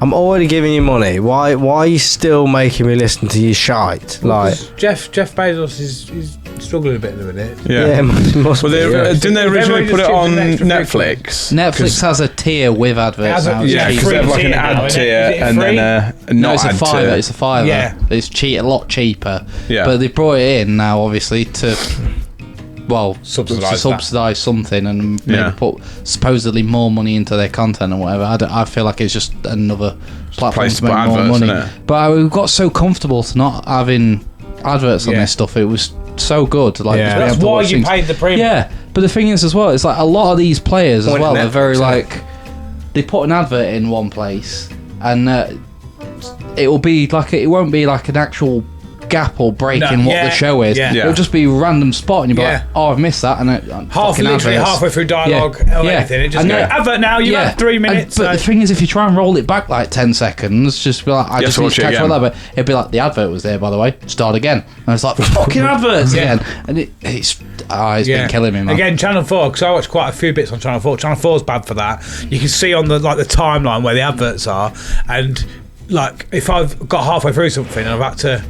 I'm already giving you money. Why are you still making me listen to your shite? Like, Jeff Bezos is struggling a bit at the minute. Yeah. must Well, be, yeah. didn't they If originally everyone put it just on gives them extra Netflix? Netflix has a tier with adverts now. Yeah, It's because they have like an free tier now, ad isn't it? tier Is it and free? then a No, not it's a ad fiver. tier. It's a fiver. Yeah. It's a lot cheaper. Yeah. But they brought it in now, obviously, to subsidise something and maybe Yeah. put supposedly more money into their content and whatever. I feel like it's just another platform place to to make put more adverts, money. innit? But we got so comfortable to not having adverts on Yeah. this stuff. It was so good. Like, Yeah. just being That's able to why watch you things. paid the premium. Yeah, but the thing is as well, it's like a lot of these players as Went well Netflix, are very yeah. like, they put an advert in one place and it will be like, it won't be like an actual gap or break No, in what yeah, the show is. yeah. It'll just be a random spot and you'll be Yeah. like, oh, I've missed that. And Literally halfway through dialogue or anything. It just goes, advert now, you have 3 minutes. But the thing is, if you try and roll it back like 10 seconds, just be like, I You just have to need watch to it catch again. all that. But it'd be like, the advert was there, by the way. Start again. And it's like, fucking adverts again. And it's been killing me, man. Again, Channel 4, because I watch quite a few bits on Channel 4. Channel 4's bad for that. You can see on the timeline where the adverts are, and like if I've got halfway through something and I've had to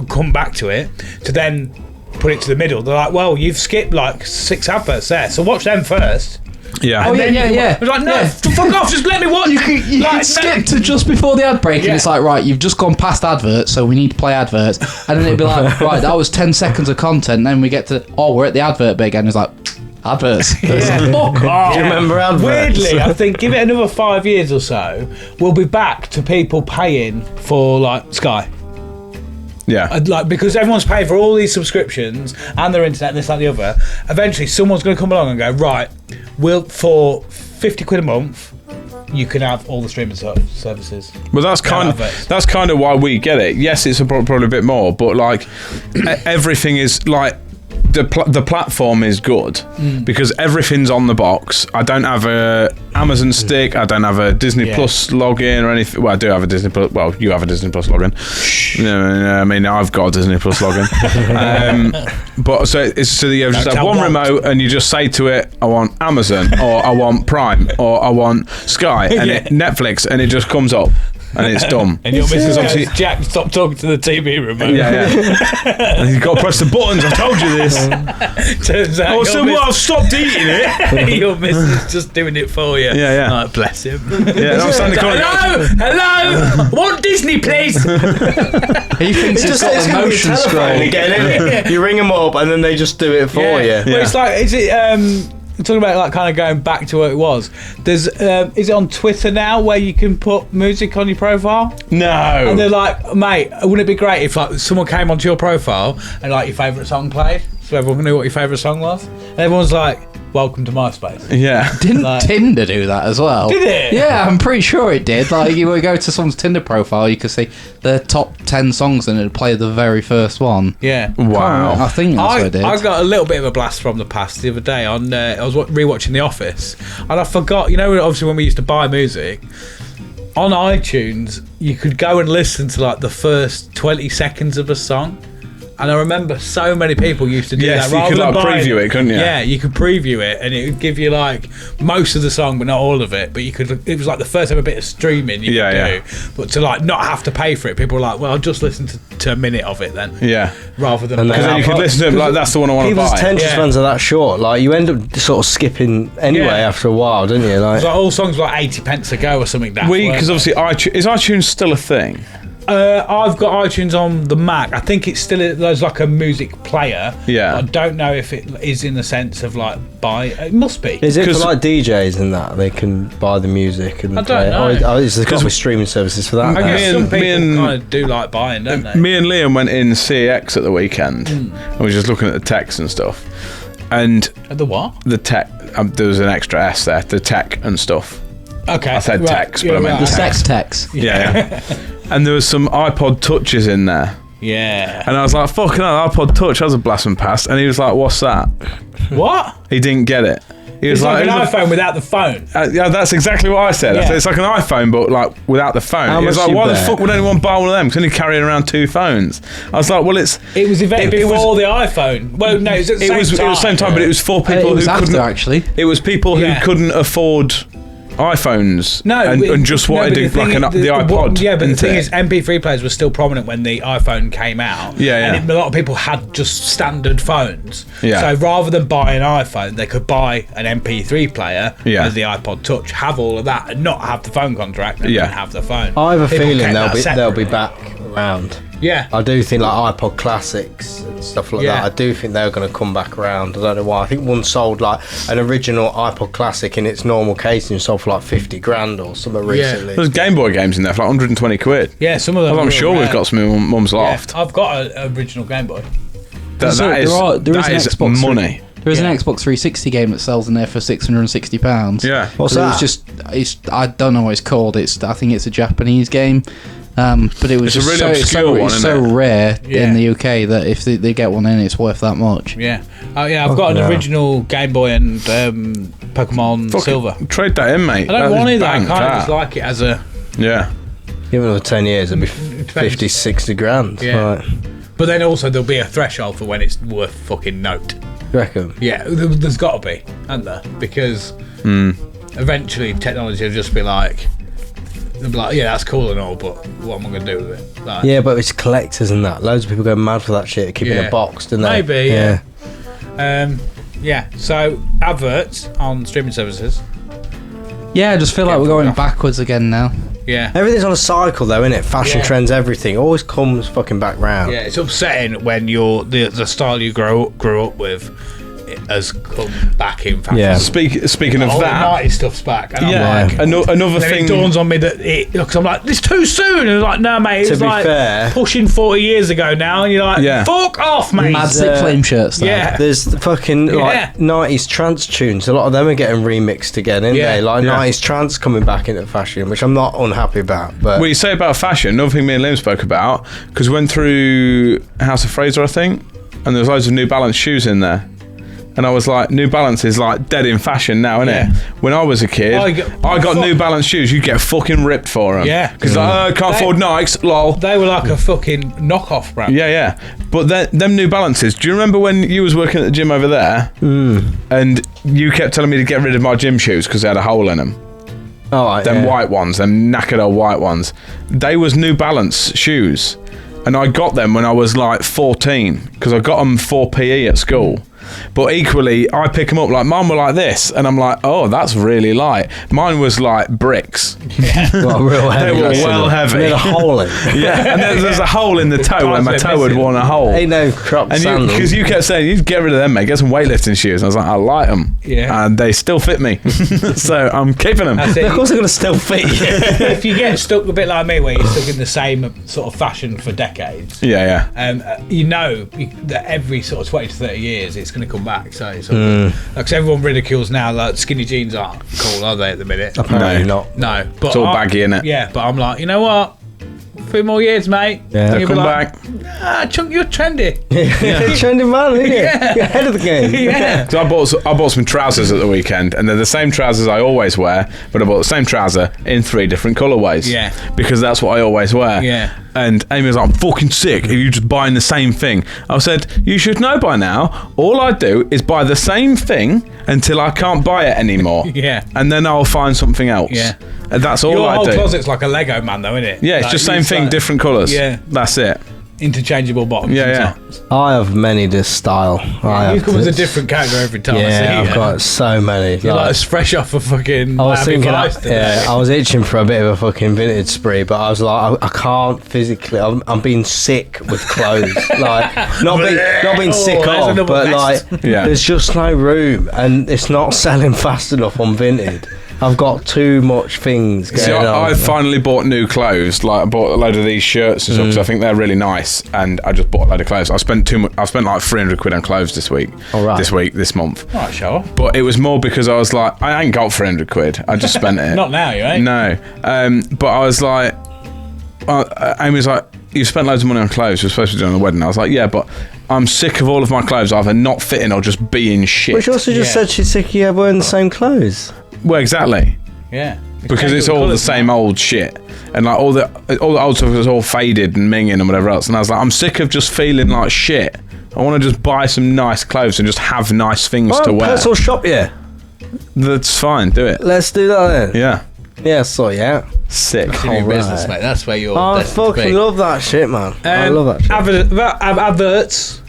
come back to it to then put it to the middle, they're like, well, you've skipped like 6 adverts there, so watch them first. Yeah. Oh, And then yeah. I was like, no, Yeah. fuck off, just let me watch. You can skip to just before the ad break, Yeah. and it's like, right, you've just gone past adverts, so we need to play adverts. And then it'd be like, right, that was 10 seconds of content, and then we get to, we're at the advert bit again. It's like, adverts. Fuck off. Do you remember adverts? Weirdly, I think give it another 5 years or so, we'll be back to people paying for like Sky. Yeah. Like, because everyone's paying for all these subscriptions and their internet and this, that, and the other. Eventually, someone's going to come along and go, right, for 50 quid a month, you can have all the streaming services. Well, that's kind of why we get it. Yes, it's probably a bit more, but like everything is like the platform is good because everything's on the box. I don't have a Amazon stick. I don't have a Disney Plus login or anything. Well, I do have a Disney Plus. Well, you have a Disney Plus login. I mean, I've got a Disney Plus login. But so you just have one remote and you just say to it, I want Amazon or I want Prime or I want Sky and Netflix, and it just comes up. And it's dumb. And your missus obviously, Jack, stop talking to the TV remote. Yeah. And you've got to press the buttons. I told you this. Turns out I've stopped eating it. Your missus is just doing it for you. Yeah. Like, bless him. Yeah, I'm standing Hello. Want Disney, please? He thinks it's got the motion scroll. Again, you ring them up and then they just do it for you. Well, it's like, is it? Talking about like kind of going back to what it was. There's is it on Twitter now where you can put music on your profile? No. And they're like, mate, wouldn't it be great if like someone came onto your profile and like your favourite song played, so everyone knew what your favourite song was? And everyone's like, welcome to MySpace. Yeah. Didn't Tinder do that as well? Did it? Yeah, I'm pretty sure it did. Like, you would go to someone's Tinder profile, you could see the top 10 songs and it'd play the very first one. Yeah. Wow. I think that's what it did. I got a little bit of a blast from the past the other day. I was rewatching The Office, and I forgot, obviously when we used to buy music, on iTunes, you could go and listen to like the first 20 seconds of a song. And I remember so many people used to do that. You could like preview it, couldn't you? Yeah, you could preview it, and it would give you like most of the song, but not all of it. But you could. It was like the first ever bit of streaming you could do. But to like not have to pay for it, people were like, "Well, I'll just listen to a minute of it then." Yeah. Rather than because then you could listen to it like that's the one I want to buy. People's attention spans are that short. Like you end up sort of skipping anyway after a while, don't you? Like all songs were like 80 pence a go or something. Because obviously is iTunes still a thing? I've got iTunes on the Mac. I think it's still there's like a music player. Yeah. I don't know if it is in the sense of like buy. It must be. Is it for like DJs and that they can buy the music and I don't know. Or is there got to be streaming services for that? I guess some people kind of do like buying, don't they? Me and Liam went in CX at the weekend and we were just looking at the text and stuff. And the what? The tech. There was an extra S there. The tech and stuff. Okay. I said text, but I meant the sex text. Yeah. And there was some iPod touches in there. Yeah. And I was like, fucking hell, iPod touch, that was a blast from past. And he was like, what's that? What? He didn't get it. He was like an iPhone without the phone. Yeah, that's exactly what I said. I said it's like an iPhone, but like without the phone. He was like, why the fuck would anyone buy one of them? Because only carrying around 2 phones. I was like, well, it was before the iPhone. Well, no, it was at the same time, but it was for people who couldn't. Actually, it was people who couldn't afford iPhones and just wanted the iPod. Yeah, but the thing is, MP3 players were still prominent when the iPhone came out. And a lot of people had just standard phones. So rather than buy an iPhone, they could buy an MP3 player as the iPod Touch, have all of that, and not have the phone contract, and then have the phone. I have a feeling they'll be back around. Yeah, I do think like iPod Classics and stuff like that. I do think they're going to come back around. I don't know why. I think one sold like an original iPod Classic in its normal casing sold for like 50 grand or something recently. There's Game Boy games in there for like 120 quid. Yeah, some of them. I'm sure we've got some in Mum's loft. I've got an original Game Boy. There is Xbox money. There is an Xbox 360 game that sells in there for £660. Yeah, what's that? I don't know what it's called. I think it's a Japanese game. But it was it's just a really obscure one, isn't so it? rare in the UK that if they get one in, it's worth that much. Yeah. Oh yeah, I've got an original Game Boy and Pokemon Silver. Trade that in, mate. I don't want it. I kind of just like it as a. Yeah. Give it another 10 years, it'll be 50, 60 grand. Yeah. Right. But then also there'll be a threshold for when it's worth fucking note. You reckon? Yeah, there's got to be, hasn't there? Because eventually technology will just be like. They'll be like, yeah, that's cool and all, but what am I going to do with it? Like, yeah, but it's collectors and that. Loads of people go mad for that shit. Keep it in a box, don't they? Maybe, yeah. So, adverts on streaming services. Yeah, I just feel like we're going backwards again now. Yeah. Everything's on a cycle, though, isn't it? Fashion trends, everything always comes fucking back round. Yeah, it's upsetting when you're the style you grew up with has come back in fashion. Yeah. Speaking of All the that, 90s stuff's back. And yeah, I'm like, another then thing. it dawns on me that because I'm like, it's too soon. And like, no, mate, To it's be like fair- pushing 40 years ago now. And you're like, Yeah. fuck off, mate. Mad Sick Flame shirts. Though. Yeah. There's the fucking Yeah. like 90s trance tunes. A lot of them are getting remixed again, aren't Yeah. they? Like Yeah. 90s trance coming back into fashion, which I'm not unhappy about. But What you say about fashion, another thing me and Liam spoke about, because we went through House of Fraser, I think, and there was loads of New Balance shoes in there. And I was like, New Balance is like dead in fashion now, isn't Yeah. it? When I was a kid, I I got got- New Balance shoes. You get fucking ripped for them. Yeah. Because I can't afford Nikes, lol. They were like a fucking knockoff brand. Yeah. But them New Balances, do you remember when you was working at the gym over there and you kept telling me to get rid of my gym shoes because they had a hole in them? Them white ones, them knackered old white ones. They was New Balance shoes. And I got them when I was like 14 because I got them for PE at school. But equally, I pick them up like mine were like this, and I'm like, oh, that's really light. Mine was like bricks. well, real heavy. They were like, well heavy. With a hole in. Yeah, and there's a hole in the toe where my toe had worn a hole. Ain't no crop And sandals. because you kept saying, you get rid of them, mate, get some weightlifting shoes. And I was like, I like them. Yeah. And they still fit me. So I'm keeping them. That's it. Of course, they're gonna still fit you. If you get stuck a bit like me, where you're stuck in the same sort of fashion for decades, Yeah. you know that every sort of 20 to 30 years it's going to come back. So it's like, so everyone ridicules now like skinny jeans aren't cool, are they, at the minute? Apparently not. No, but It's all baggy, innit? Yeah, but I'm like, you know what? 3 more years, mate. Yeah. And you'll be Come like, back. Chunk, you're trendy. Trending man, isn't it? Yeah. You're ahead of the game. Yeah. So I bought some trousers at the weekend, and they're the same trousers I always wear, but I bought the same trouser in 3 different colourways. Yeah. Because that's what I always wear. Yeah. And Amy was like, I'm fucking sick if you just buying the same thing. I said, you should know by now, all I do is buy the same thing until I can't buy it anymore. Yeah. And then I'll find something else. Yeah. And that's all Your I whole do. closet's like a Lego man, though, isn't it? Yeah, it's Like, just same thing, like different colours. Yeah. That's it. interchangeable bottoms. Yeah, and yeah. tops. I have many this style. You come as a different character every time. I see Yeah, you. I've got so many. You're like fresh off a fucking. I was Miami thinking, Vice today. I was itching for a bit of a fucking vintage spree, but I was like, I can't physically. I'm being sick with clothes, like not being sick there's of, another but vest. like Yeah. there's just no room, and it's not selling fast enough on Vinted. I've got too much things going See, on. I finally bought new clothes. Like I bought a load of these shirts and stuff because I think they're really nice, and I just bought a load of clothes. I spent too much. I spent like 300 quid on clothes this week. All right. This month. All right, show off. But it was more because I was like, I ain't got 300 quid. I just spent it. Not now, you ain't. No. But I was like, Amy was like, you spent loads of money on clothes. You're supposed to be doing the wedding. I was like, yeah, but I'm sick of all of my clothes either not fitting or just being shit. But she also just Yeah. said she's sick of you wearing the same clothes. Well, exactly. Yeah. Because it's all the same old shit, and like all the old stuff is all faded and minging and whatever else. And I was like, I'm sick of just feeling like shit. I want to just buy some nice clothes and just have nice things to wear. Personal shop, yeah. That's fine. Do it. Let's do that then. Yeah. Yeah, so yeah. Sick. It's your business, mate. That's where you're. I destined to be. fucking love that shit, man. I love that shit. Adverts.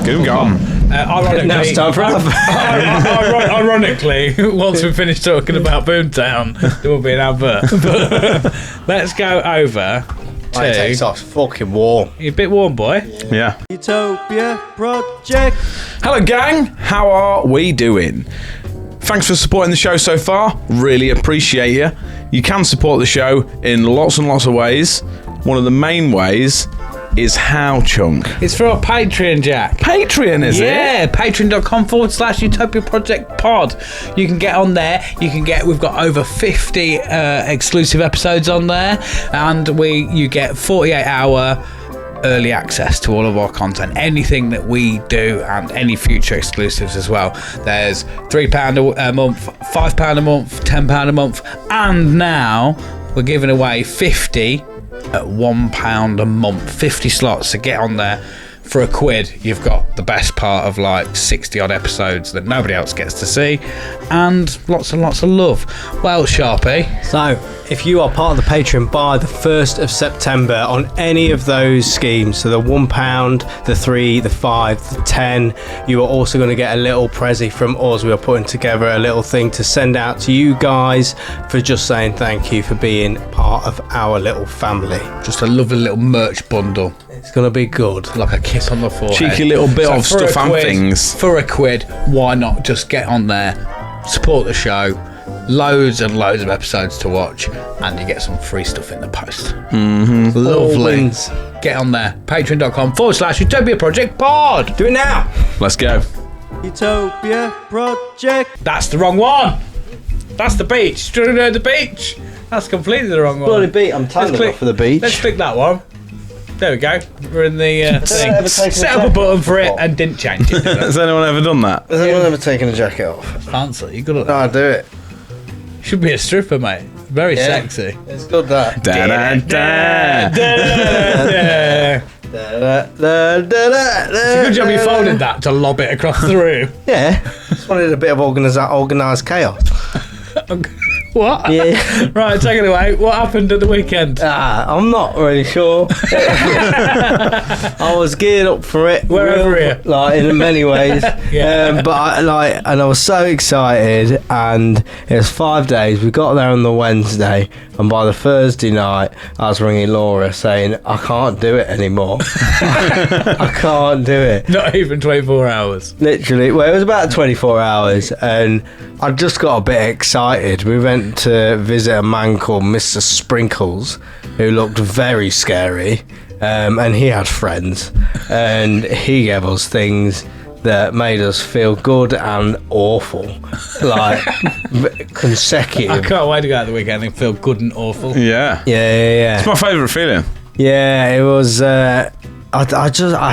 Good on. Ironically, Now it's time for ironically, once we finish talking about Boomtown, there will be an advert. But let's go over It takes to. off. Fucking warm. You're a bit warm, boy. Yeah. Utopia Project. Hello, gang. How are we doing? Thanks for supporting the show so far. Really appreciate you. You can support the show in lots and lots of ways. One of the main ways is how, Chunk? It's for our Patreon, Jack. Patreon, is it? Yeah, patreon.com/Utopia Project Pod. You can get on there. We've got over 50 exclusive episodes on there, and you get 48-hour early access to all of our content, anything that we do, and any future exclusives as well. There's £3 a month, £5 a month, £10 a month, and now we're giving away 50 at £1 a month, 50 slots. So get on there. For £1, you've got the best part of like 60 odd episodes that nobody else gets to see, and lots and lots of love. Well, Sharpie, So, if you are part of the Patreon by the 1st of September on any of those schemes, so the £1, the 3, the 5, the 10, you are also going to get a little prezzy from us. We are putting together a little thing to send out to you guys for just saying thank you for being part of our little family. just a lovely little merch bundle. It's going to be good. Like a kiss on the forehead. Cheeky little bit of for stuff and things. For a quid, why not just get on there, support the show, loads and loads of episodes to watch, and you get some free stuff in the post. Mm-hmm. Lovely. Get on there. Patreon.com/Utopia Project Pod. Do it now. Let's go. Utopia Project. That's the wrong one. That's the beach. Do you know the beach? That's completely the wrong one. Bloody beat. I'm tired enough for the beach. Let's click that one. There we go. We're in the thing. Set up a button for it and didn't change it. Has anyone ever done that? Has anyone ever taken a jacket off? Fancy. You got No, I do it. Should be a stripper, mate. Very sexy. It's good that. Da, da, da. It's a good job you folded that to lob it across the room. Yeah. Just wanted a bit of organised chaos. What? Yeah. Right, take it away. What happened at the weekend? I'm not really sure. I was geared up for it. Wherever here. Like in many ways. Yeah. But I was so excited, and it was 5 days. We got there on the Wednesday, and by the Thursday night, I was ringing Laura saying, I can't do it anymore. I can't do it. Not even 24 hours. Literally, well, it was about 24 hours, and I just got a bit excited. We went to visit a man called Mr. Sprinkles, who looked very scary, and he had friends, and he gave us things that made us feel good and awful, like consecutive. I can't wait to go out the weekend and feel good and awful. Yeah. Yeah. It's my favourite feeling. Yeah, it was. I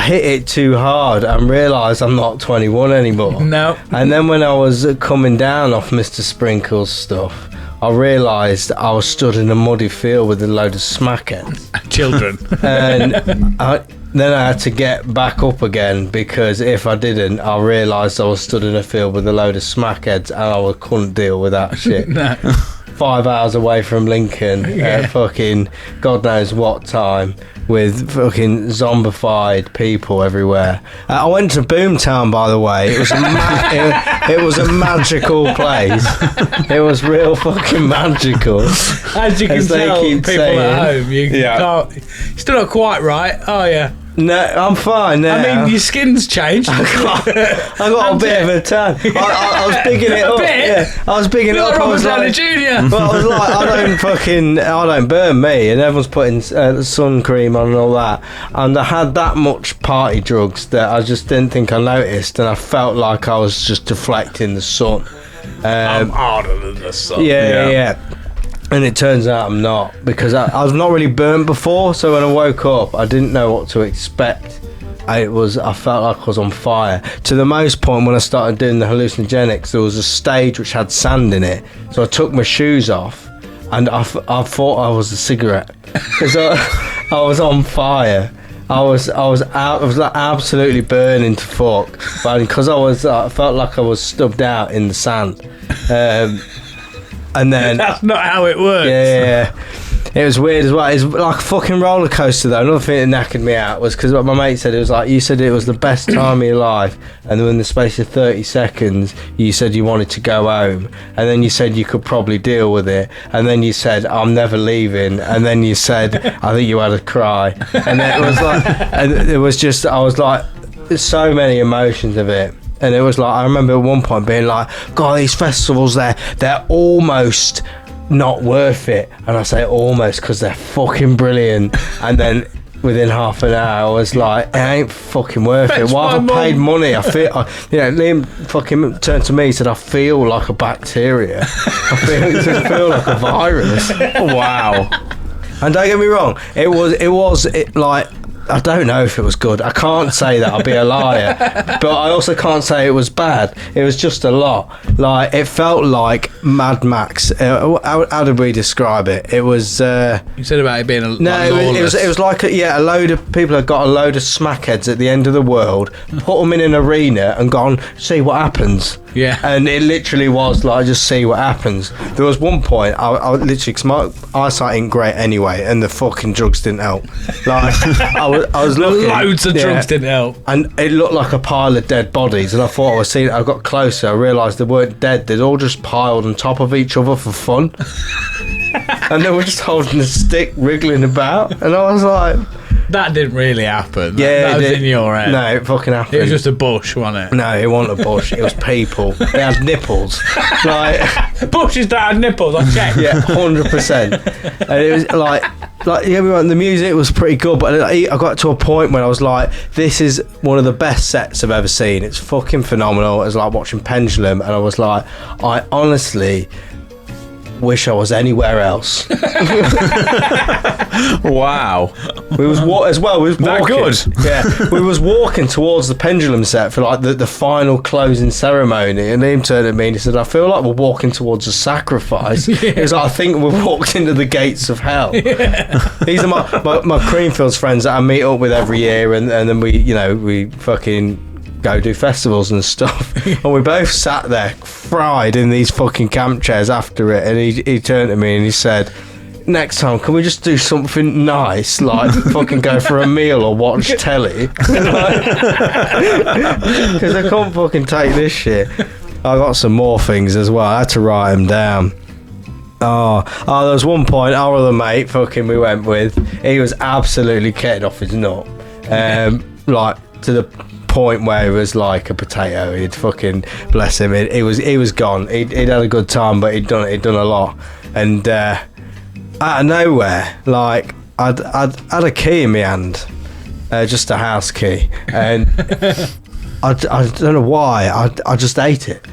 hit it too hard and realised I'm not 21 anymore. No. And then when I was coming down off Mr. Sprinkle's stuff, I realised I was stood in a muddy field with a load of smackheads. Children. And then I had to get back up again, because if I didn't, I realised I was stood in a field with a load of smackheads, and I couldn't deal with that shit. No. 5 hours away from Lincoln at fucking God knows what time, with fucking zombified people everywhere. I went to BOOMTOWN, by the way. It was it was a magical place. It was real fucking magical. As you can tell, people at home, you Yeah. can't. You're still not quite right, are you? No, I'm fine now. I mean, your skin's changed. I got a bit of a tan. I was bigging it up. bit? Yeah, I was bigging it You're up. I Robert was Downey like, Jr. but I was like, I don't burn me, and everyone's putting sun cream on and all that. And I had that much party drugs that I just didn't think I noticed, and I felt like I was just deflecting the sun. I'm harder than the sun. Yeah. And it turns out I'm not, because I was not really burnt before, so when I woke up I didn't know what to expect. I felt like I was on fire, to the most point when I started doing the hallucinogenics. There was a stage which had sand in it, so I took my shoes off, and I thought I was a cigarette, because I was on fire. I was like absolutely burning to fuck, but because I felt like I was stubbed out in the sand. And then That's not how it works. yeah, it was weird as well. It's like a fucking roller coaster though. Another thing that knackered me out was because my mate said, it was like, you said it was the best time of your life, and then in the space of 30 seconds you said you wanted to go home, and then you said you could probably deal with it, and then you said I'm never leaving, and then you said I think you had a cry, and then it was like, and it was just, I was like, there's so many emotions of it. And it was like, I remember at one point being like, God, these festivals, they're almost not worth it. And I say almost because they're fucking brilliant. And then within half an hour I was like, it ain't fucking worth it. Why have I paid money? Liam fucking turned to me and said, I feel like a bacteria. I feel like a virus. Wow. And don't get me wrong, it was like, I don't know if it was good. I can't say that, I'll be a liar. But I also can't say it was bad. It was just a lot. Like, it felt like Mad Max. How did we describe it? It was... You said about it being it was like a load of people had got a load of smackheads at the end of the world, put them in an arena and gone, see what happens. Yeah. And it literally was like, just see what happens. There was one point, I literally, because my eyesight ain't great anyway, and the fucking drugs didn't help. Like, I was looking. Loads of drugs didn't help. And it looked like a pile of dead bodies, and I thought I was seeing it. I got closer, I realised they weren't dead, they'd all just piled on top of each other for fun. And they were just holding a stick, wriggling about, and I was like, That didn't really happen. Yeah, that was it in your head. No, it fucking happened. It was just a bush, wasn't it? No, it wasn't a bush. It was people. They had nipples. Like, Bushes that had nipples, I checked. yeah, 100%. And it was like everyone. The music was pretty good, but I got to a point when I was like, "This is one of the best sets I've ever seen. It's fucking phenomenal." It was like watching Pendulum, and I was like, I honestly wish I was anywhere else. Wow. We was as well. We was That walking. good? Yeah, we was walking towards the Pendulum set for like the final closing ceremony, and Liam turned at me and he said, "I feel like we're walking towards a sacrifice." He was like, "I think we've walked into the gates of hell." Yeah. These are my Creamfields friends that I meet up with every year, and then we fucking go do festivals and stuff. And we both sat there fried in these fucking camp chairs after it, and he turned to me and he said, "Next time, can we just do something nice, like fucking go for a meal or watch telly?" Because I can't fucking take this shit. I got some more things as well. I had to write them down. Oh, there was one point, our other mate fucking we went with, he was absolutely kitted off his nut. Like, to the point where he was like a potato. He'd fucking, bless him, he was gone. He'd had a good time, but he'd done a lot. And out of nowhere, like, I'd had a key in my hand, just a house key, and I don't know why, I just ate it.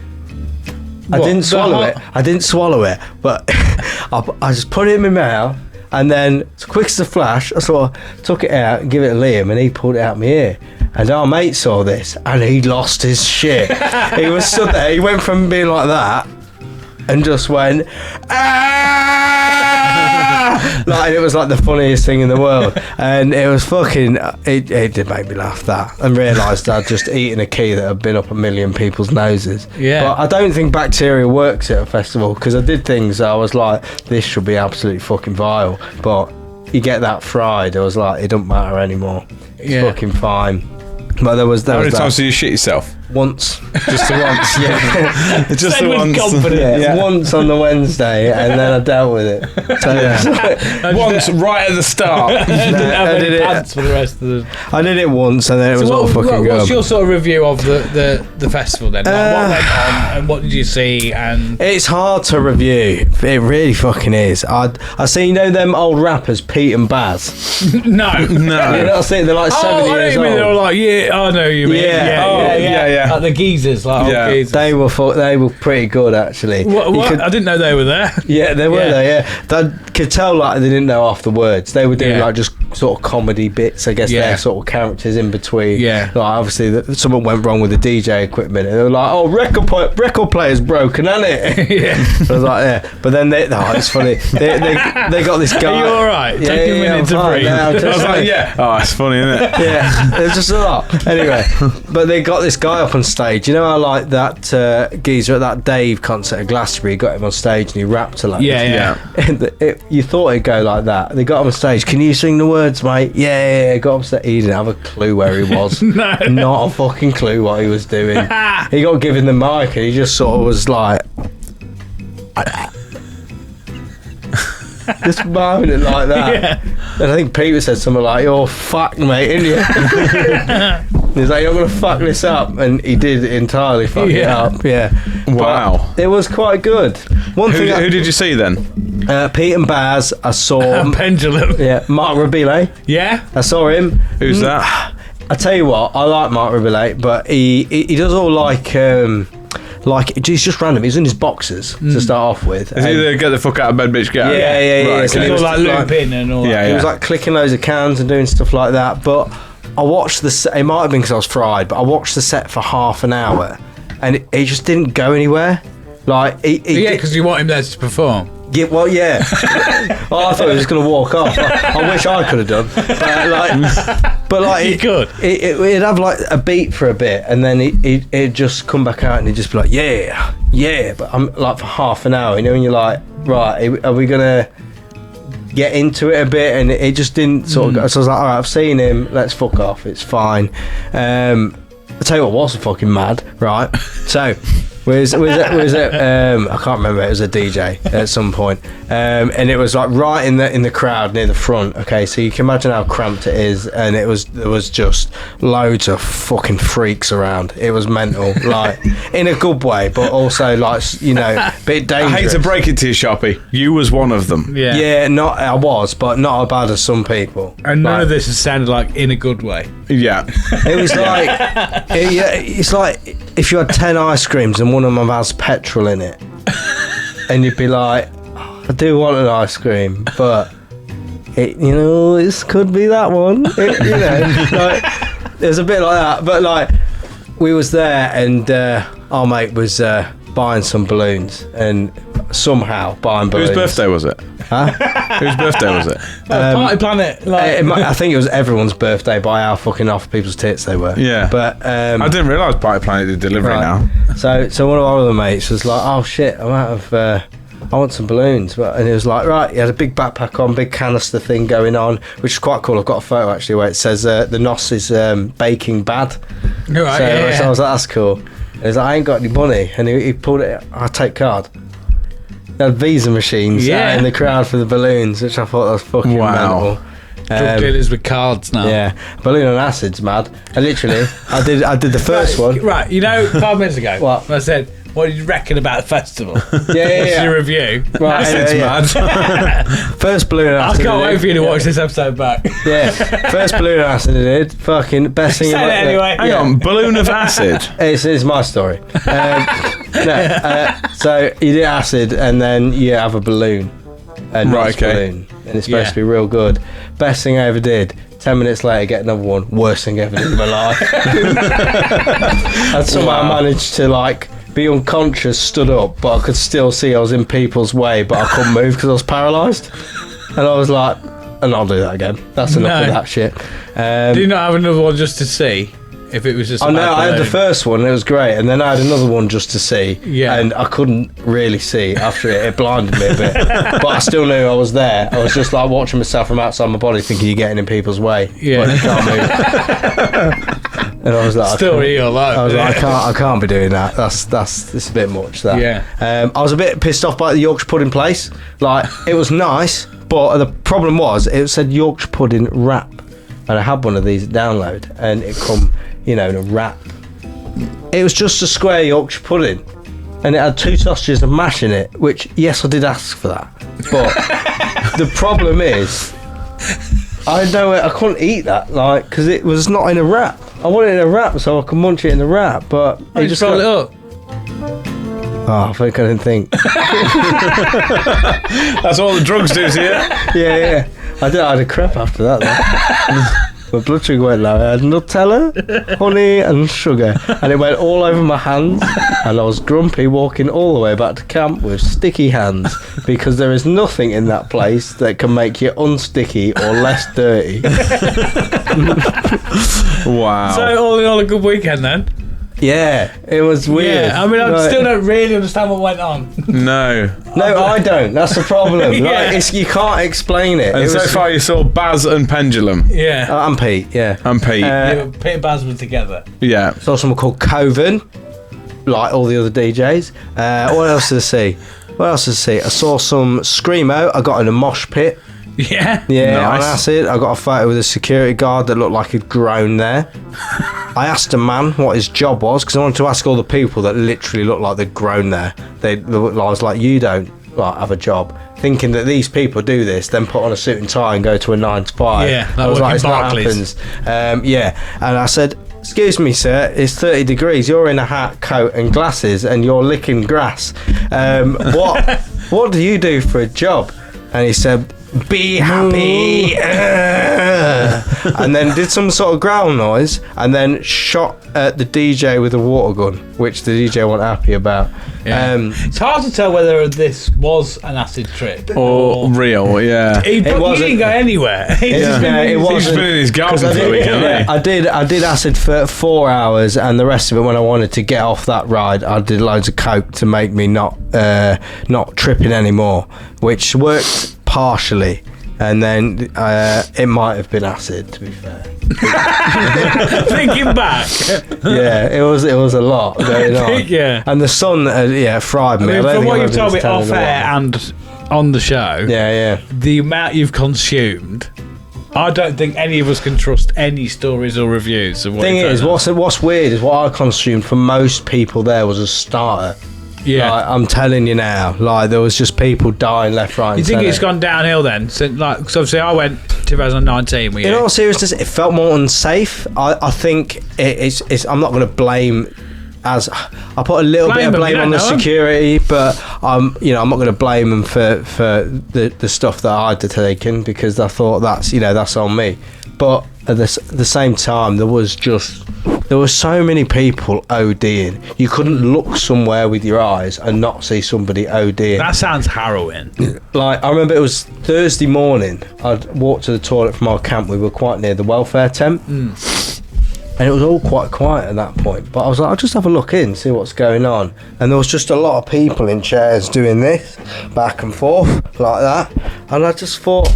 I didn't swallow it, but I just put it in my mouth, and then as quick as a flash, I sort of took it out and gave it to Liam, and he pulled it out my ear. And our mate saw this, and he lost his shit. He was stood there, he went from being like that, and just went, "Ah!" Like, it was like the funniest thing in the world. And it was fucking, it did make me laugh, that, and realised I'd just eaten a key that had been up a million people's noses. Yeah. But I don't think bacteria works at a festival, because I did things that I was like, this should be absolutely fucking vile. But you get that fried, I was like, it don't matter anymore. It's fucking fine. But there was How many times did you shit yourself? Once. Just the once. Yeah. Just the With once. confidence. Yeah, once on the Wednesday, and then I dealt with it. So, Once, right at the start. I did it for the rest of the. I did it once, and then it was all fucking good. What's your sort of review of the festival then? Like, what went on, and what did you see? And It's hard to review. It really fucking is. I see, them old rappers, Pete and Baz. no. You know, they're like 70 years They were old. like, I know who you mean. Yeah. Like the geezers, like old geezers. They were pretty good, actually. What? I didn't know they were there. Yeah, they were there. Yeah, they could tell like they didn't know half the words. They were doing like just sort of comedy bits. I guess their sort of characters in between. Yeah, like obviously something went wrong with the DJ equipment, and they were like, "Oh, record player's broken, hasn't it?" Yeah, I was like, "Yeah," but then it's funny. They got this guy. Are you all right? Take a minute to breathe. I was like, "Yeah." Oh, it's funny, isn't it? Yeah, there's just a lot. Anyway, but they got this guy up on stage. You know, I like that geezer at that Dave concert at Glastonbury. Got him on stage and he rapped a lot. Yeah. You thought it'd go like that. They got him on stage. Can you sing the words, mate? Yeah. Got him on stage. He didn't have a clue where he was. No. Not a fucking clue what he was doing. He got given the mic and he just sort of was like, just miming it like that. Yeah. And I think Peter said something like, "You're fucked, mate, ain't you?" He's like, "You're going to fuck this up." And he did entirely fuck it up. Yeah. Wow. But it was quite good. Who did you see then? Pete and Baz, I saw. Pendulum. Yeah, Mark Rabile. Yeah. I saw him. Who's that? I tell you what, I like Mark Rabile, but he does all like he's just random. He's in his boxers to start off with. Is he the get the fuck out of bed, bitch, get out? Yeah. Right, So He was like looping and all that. He was like clicking loads of cans and doing stuff like that. But I watched the set. It might have been because I was fried, but I watched the set for half an hour, and it just didn't go anywhere. Like, because you want him there to perform. Yeah, well, yeah. I thought he was going to walk off. I wish I could have done. But like, You could. It'd have like a beat for a bit, and then it'd just come back out, and he'd just be like, yeah. But I'm like for half an hour, and you're like, right, are we gonna get into it a bit? And it just didn't sort of go. So I was like, all right, I've seen him. Let's fuck off. It's fine. I'll tell you what was fucking mad, right? So was it I can't remember, it was a DJ at some point, and it was like right in the crowd near the front. Okay, so you can imagine how cramped it is, and there was just loads of fucking freaks around. It was mental, like in a good way, but also like, you know, a bit dangerous. I hate to break it to you, Shoppy, you was one of them. Yeah, I was, but not as bad as some people. And none of this has sounded like in a good way. Yeah. It was like it's like if you had 10 ice creams and one of them has petrol in it, and you'd be like, I do want an ice cream, but this could be that one. Like, there's a bit like that. But like, we was there, and our mate was buying some balloons, and somehow buying balloons. Whose birthday was it? Huh? Whose birthday was it? Party Planet. I think it was everyone's birthday by how fucking off people's tits they were. Yeah. But I didn't realise Party Planet did delivery now. So one of our other mates was like, oh shit, I'm out of I want some balloons. And he was like, right, he had a big backpack on, big canister thing going on, which is quite cool. I've got a photo actually where it says the NOS is baking bad. Right, so I was like, that's cool. And he's like, I ain't got any money, and he pulled it, I'll take card. They had Visa machines in the crowd for the balloons, which I thought was fucking mental. Drug dealers with cards now. Yeah, balloon on acid's mad. I literally, I did the first one. Right, 5 minutes ago, What? I said, what did you reckon about the festival? Yeah. What's your review? Right, Acid's mad. First balloon on I acid. can't wait for you to watch this episode back. Yeah, first balloon on acid I did. Fucking best thing. Say it anyway. Hang on, balloon of acid. It's my story. So you do acid, and then you have a balloon. Balloon, and it's supposed to be real good. Best thing I ever did. 10 minutes later, get another one. Worst thing I ever did in my life. And somehow I managed to like be unconscious, stood up, but I could still see I was in people's way, but I couldn't move because I was paralysed. And I was like, and I'll do that again. That's enough of that shit. Did you not have another one just to see if it was just? I had the first one, and it was great, and then I had another one just to see, and I couldn't really see after it. It blinded me a bit, but I still knew I was there. I was just like watching myself from outside my body, thinking you're getting in people's way, but you can't move. And I was like, still real life. I was like, I can't be doing that. It's a bit much. That. Yeah. I was a bit pissed off by the Yorkshire pudding place. Like, it was nice, but the problem was it said Yorkshire pudding wrap, and I had one of these at download, and it come, in a wrap. It was just a square Yorkshire pudding, and it had 2 sausages and mash in it. Which, yes, I did ask for that, but the problem is, I couldn't eat that, like, because it was not in a wrap. I wanted it in a wrap so I could munch it in the wrap, but You just roll it up. Oh, I think I didn't think. That's all the drugs do to you. Yeah. I had a crap after that, though. My blood sugar went low. I had Nutella, honey and sugar, and it went all over my hands, and I was grumpy walking all the way back to camp with sticky hands, because there is nothing in that place that can make you unsticky or less dirty. Wow. So all in all, a good weekend then. Yeah, it was weird. Yeah, I mean, I still don't really understand what went on. No, I don't. That's the problem. Like, you can't explain it. And so far you saw Baz and Pendulum. Yeah. And Pete, yeah. And Pete. Pete and Baz were together. Yeah. Saw someone called Coven, like all the other DJs. What else did I see? I saw some Screamo. I got in a mosh pit. Yeah. Yeah, Nice. on acid. I got a photo with a security guard that looked like he'd grown there. I asked a man what his job was, because I wanted to ask all the people that literally looked like they'd grown there. I was like, you don't have a job. Thinking that these people do this, then put on a suit and tie and go to a 9 to 5. Yeah, I was like, it's not Barclays. happens. And I said, excuse me, sir, it's 30 degrees. You're in a hat, coat and glasses, and you're licking grass. What do you do for a job? And he said, be happy. And then did some sort of growl noise, and then shot at the DJ with a water gun, which the DJ wasn't happy about. Yeah. It's hard to tell whether this was an acid trip Or real, yeah. He didn't go anywhere. He's just been in his garden for the weekend, hasn't he? I did acid for 4 hours, and the rest of it, when I wanted to get off that ride, I did loads of coke to make me not tripping anymore, which worked partially, And then it might have been acid, to be fair. Thinking back. Yeah, it was a lot going on. Yeah. And the sun, fried me. I mean, don't from think what I've you've ever told me been off telling air and on the show, Yeah. the amount you've consumed, I don't think any of us can trust any stories or reviews. Of what Thing you've is, done. what's weird is what I consumed for most people there was a starter. Yeah. Like, I'm telling you now, like there was just people dying left, right, and You think centre. it's gone downhill then? Since, like, because obviously I went 2019 with you. In all seriousness, it felt more unsafe. I think it's. I'm not going to blame. As I put a little bit of them, blame you on the don't know 'em. security, but I'm not going to blame them for the stuff that I'd taken, because I thought that's on me. But at the same time, there were so many people ODing. You couldn't look somewhere with your eyes and not see somebody ODing. That sounds harrowing. Like, I remember it was Thursday morning. I'd walked to the toilet from our camp. We were quite near the welfare tent. And it was all quite quiet at that point. But I was like, I'll just have a look in, see what's going on. And there was just a lot of people in chairs doing this, back and forth, like that. And I just thought,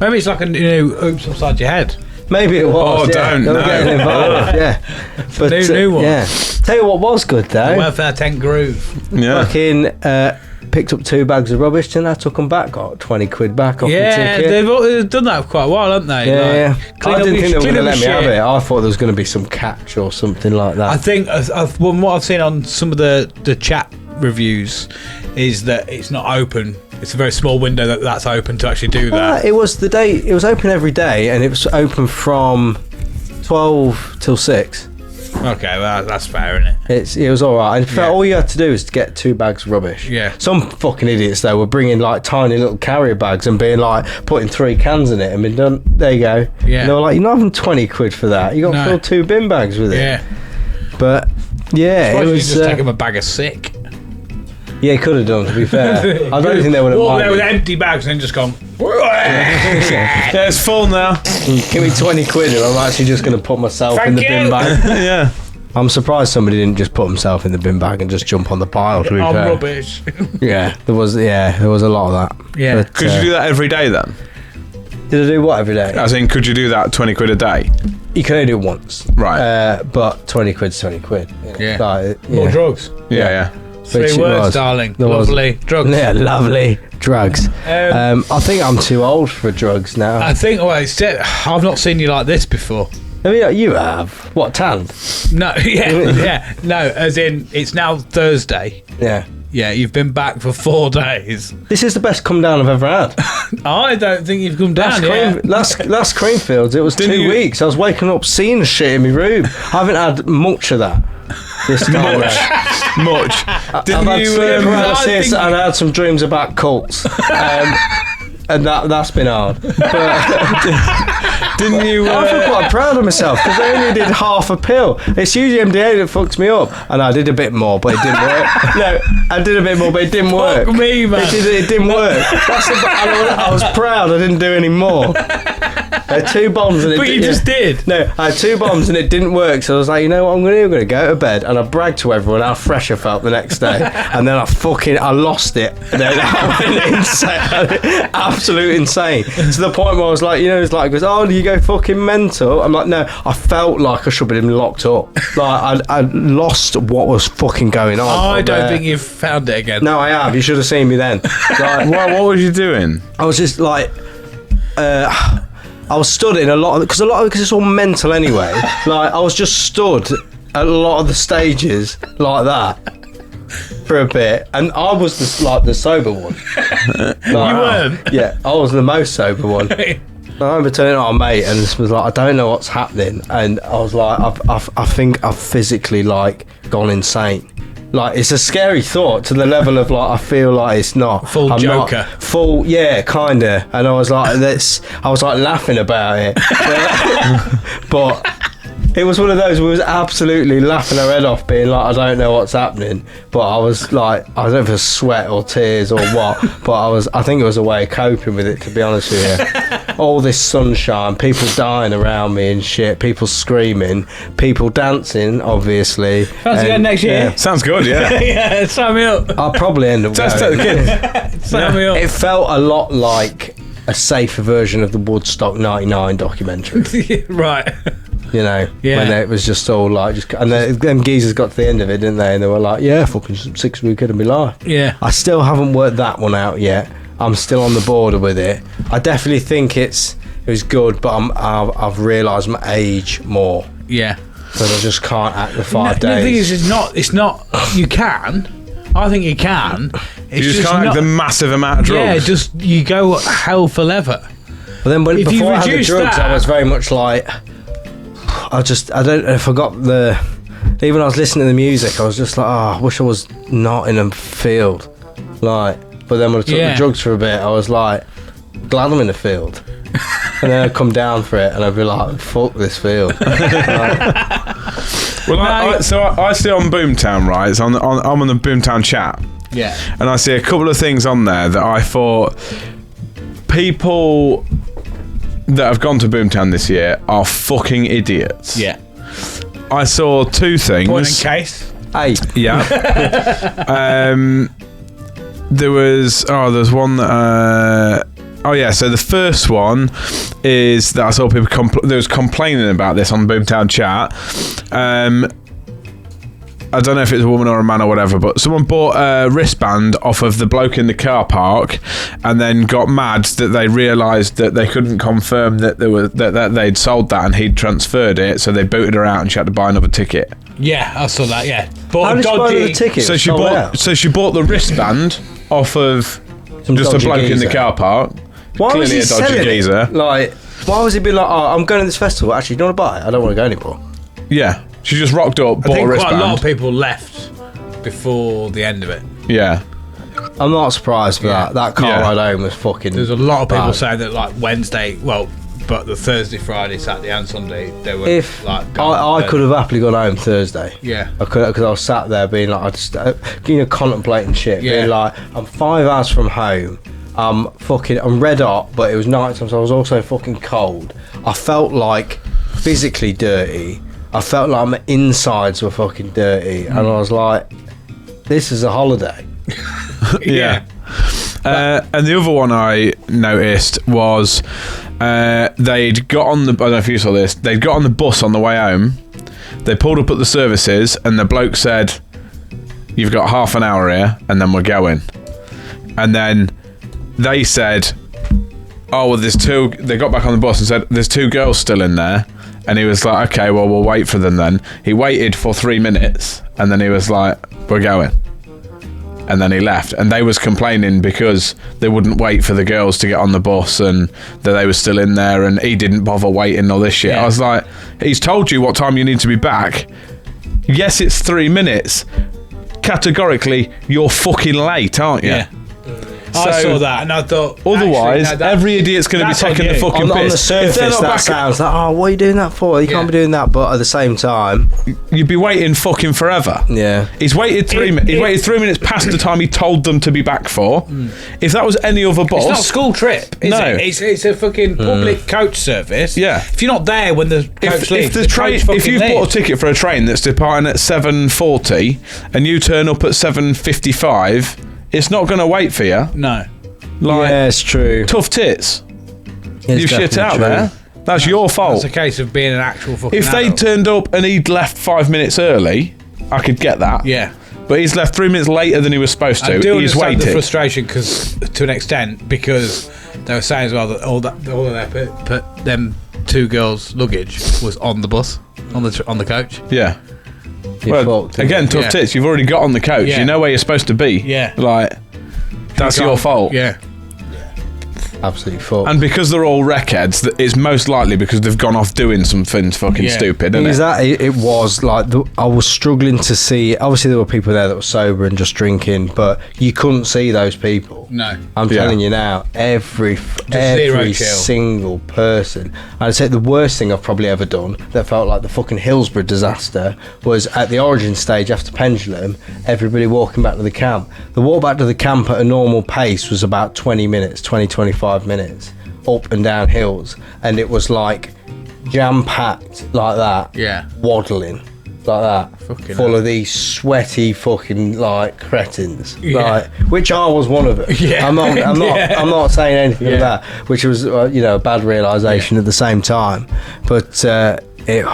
Maybe it's like oops upside your head. maybe it was. Oh, yeah. don't, They were no. getting involved, yeah. But, New one. Yeah. Tell you what was good, though. Welfare tent groove. Yeah. Fucking picked up 2 bags of rubbish, and I took them back, got 20 quid back off the Yeah, ticket. they've done that for quite a while, haven't they? Yeah, Clean I up didn't your- think they were clean going to up let me your have shit. it. I thought there was going to be some catch or something like that. I think from what I've seen on some of the chat reviews is that it's not open. It's a very small window that's open to actually do that. It was the day. It was open every day, and it was open from 12 till 6. Okay, well that's fair, isn't it? It was all right. In fact, Yeah. all you had to do was to get 2 bags of rubbish. Yeah. Some fucking idiots though were bringing like tiny little carrier bags and being like putting 3 cans in it and being done. There you go. Yeah. And they were like, you're not having 20 quid for that. You got to No. fill 2 bin bags with it. Yeah. But yeah, Why it don't you was. just take him a bag of sick? Yeah, he could have done. To be fair, I don't think they would have Walk there with minded. empty bags and then just gone. Yeah, it's full now. Give me 20 quid and I'm actually just going to put myself in Thank the bin you. bag. Yeah. I'm surprised somebody didn't just put himself in the bin bag and just jump on the pile, to be I'm fair. rubbish. Yeah, there was a lot of that. Yeah. But, Could you do that every day then? Did I do what every day? As in, could you do that 20 quid a day? You can only do it once. Right. But 20 quid's 20 quid. Yeah. Like, More drugs. Yeah. Three Which it words, was. darling. There was. Lovely. Drugs. Yeah, lovely. Drugs. I think I'm too old for drugs now. I think, I've not seen you like this before. I mean, you have. What, tanned? No, yeah. No, as in, it's now Thursday. Yeah. Yeah, you've been back for 4 days. This is the best come down I've ever had. I don't think you've come down yet. Last Creamfields, it was Didn't 2 you- weeks. I was waking up seeing shit in my room. I haven't had much of that this time. Much. I've Didn't had you? sleep paralysis I think- and I had some dreams about cults. And that's been hard. But Didn't you? I feel quite proud of myself because I only did half a pill. It's usually MDA that fucks me up, and I did a bit more, but it didn't work. No, I did a bit more, but it didn't work. Fuck me, man. It didn't work. I was proud. I didn't do any more. I had 2 bombs, and But you just did. No, I had 2 bombs and it didn't work. So I was like, you know what, I'm going to go to bed, and I bragged to everyone how fresh I felt the next day, and then I lost it. And then I went insane, absolute insane, to the point where I was like, it's like, goes, oh, do you go fucking mental? I'm like, no, I felt like I should have been locked up. Like I lost what was fucking going on. I don't think you've found it again. No, I have. You should have seen me then. Like, what was you doing? I was just like, I was stood in a lot because it's all mental anyway. Like I was just stood at a lot of the stages like that for a bit, and I was the sober one. Like, You weren't? Yeah, I was the most sober one. I remember turning to our mate and this was like, I don't know what's happening, and I was like, I think I've physically like gone insane. Like it's a scary thought to the level of like I feel like it's not Full I'm not Joker. full, yeah, kinda. And I was like, I was like laughing about it, but it was one of those we was absolutely laughing our head off, being like, I don't know what's happening, but I was like, I don't know if it was sweat or tears or what, but I think it was a way of coping with it, to be honest with you. All this sunshine, people dying around me and shit, people screaming, people dancing, obviously. Fancy going next year? Yeah. Sounds good. Yeah. Yeah, sign me up. I'll probably end up Just going. take the kids. Sign me up. It felt a lot like a safer version of the Woodstock '99 documentary. Right. You know, Yeah. when it was just all like, and them geezers got to the end of it, didn't they? And they were like, "Yeah, fucking 6 weeks of my life." Yeah. I still haven't worked that one out yet. I'm still on the border with it. I definitely think it was good, but I've realised my age more. Yeah. Because I just can't act the 5 The thing days. is, it's not. You can. I think you can. It's You just can't not, act the massive amount of drugs. Yeah, just you go hell for leather. But then if you before I had the reduce drugs, that- I was very much like, I don't know if I got the. Even when I was listening to the music, I was just like, I wish I was not in a field. Like, but then when I took the drugs for a bit, I was like, glad I'm in the field. And then I'd come down for it and I'd be like, fuck this field. Well, I see on BOOMTOWN, right? I'm on the BOOMTOWN chat. Yeah. And I see a couple of things on there that I thought people that have gone to BOOMTOWN this year are fucking idiots. Yeah. I saw two things. Point in case. Hey. Yeah. There's one that. So the first one is that I saw people that was complaining about this on BOOMTOWN chat. I don't know if it's a woman or a man or whatever, but someone bought a wristband off of the bloke in the car park and then got mad that they realised that they couldn't confirm that that they'd sold that and he'd transferred it, so they booted her out and she had to buy another ticket. Yeah, I saw that. Yeah. How Bought did a she buy dodgy the ticket? So she bought the wristband off of Some just a dodgy bloke in the geezer. car park. Why was Clearly he a dodgy selling geezer. it? Like, why was he be like, I'm going to this festival. Actually, do you want to buy it? I don't want to go anymore. Yeah, she just rocked up, I bought a think wristband. quite a lot of people left before the end of it. Yeah. I'm not surprised for that. That car Yeah. ride home was fucking. There's a lot of people bad. saying that like Wednesday, but the Thursday, Friday, Saturday, and Sunday they were If like. I could have happily gone home Thursday. Yeah. I could, because I was sat there being like, contemplating shit. Yeah. Being like, I'm 5 hours from home. I'm red hot, but it was night time, so I was also fucking cold. I felt like physically dirty. I felt like my insides were fucking dirty, and I was like, this is a holiday. Yeah. And the other one I noticed was they'd got on the. I don't know if you saw this. They'd got on the bus on the way home. They pulled up at the services, and the bloke said, "You've got half an hour here, and then we're going." And then they said, "Oh, well, there's two." They got back on the bus and said, "There's two girls still in there." And he was like, "Okay, well, we'll wait for them then." He waited for 3 minutes, and then he was like, "We're going." And then he left, and they was complaining because they wouldn't wait for the girls to get on the bus and that they were still in there, and he didn't bother waiting and all this shit. Yeah. I was like, he's told you what time you need to be back. Yes, it's 3 minutes. Categorically, you're fucking late, aren't you? Yeah. I saw that and I thought. Otherwise, actually, no, every idiot's going to be that's on taking the you. fucking On the piss. If they're surface, not that back, sounds like, what are you doing that for? You Yeah. can't be doing that, but at the same time, you'd be waiting fucking forever. yeah. He's waited 3 minutes. He waited 3 minutes past the time he told them to be back for. If that was any other bus, It's not a school trip, is No. it? It's a fucking public coach service. Yeah. If you're not there when the coach leaves, if the the train, coach fucking if you've leaves. bought a ticket for a train that's departing at 7:40 and you turn up at 7:55, it's not going to wait for you. No. Like Yeah, it's true. tough tits. It's You shit definitely out true. there. That's your fault. It's a case of being an actual fucking If they adult. turned up and he'd left 5 minutes early, I could get that. Yeah. But he's left 3 minutes later than he was supposed to. I do He's understand the waited. frustration to an extent, because they were saying as well that all of their put them two girls' luggage was on the bus, on the coach. Yeah. You're Well, fucked, again, tough Yeah. tits. You've already got on the coach. Yeah. You know where you're supposed to be. Yeah. Like, that's your fault. Yeah. absolutely fucked. And because they're all wreckheads, it's most likely because they've gone off doing something fucking Yeah. stupid, isn't Is it? that it was like I was struggling to see. Obviously, there were people there that were sober and just drinking, but you couldn't see those people. No. I'm Yeah. telling you now, every zero chill. single person. I'd say the worst thing I've probably ever done that felt like the fucking Hillsborough disaster was at the origin stage after Pendulum, everybody walking back to the camp. The walk back to the camp at a normal pace was about 20 minutes, 25 minutes, up and down hills, and it was like jam-packed like that, Yeah. waddling. like that, Fucking full hell. of these sweaty fucking like cretins, Yeah. like which I was one of them. Yeah. I'm not saying anything Yeah. of that, which was a bad realization at the same time, but it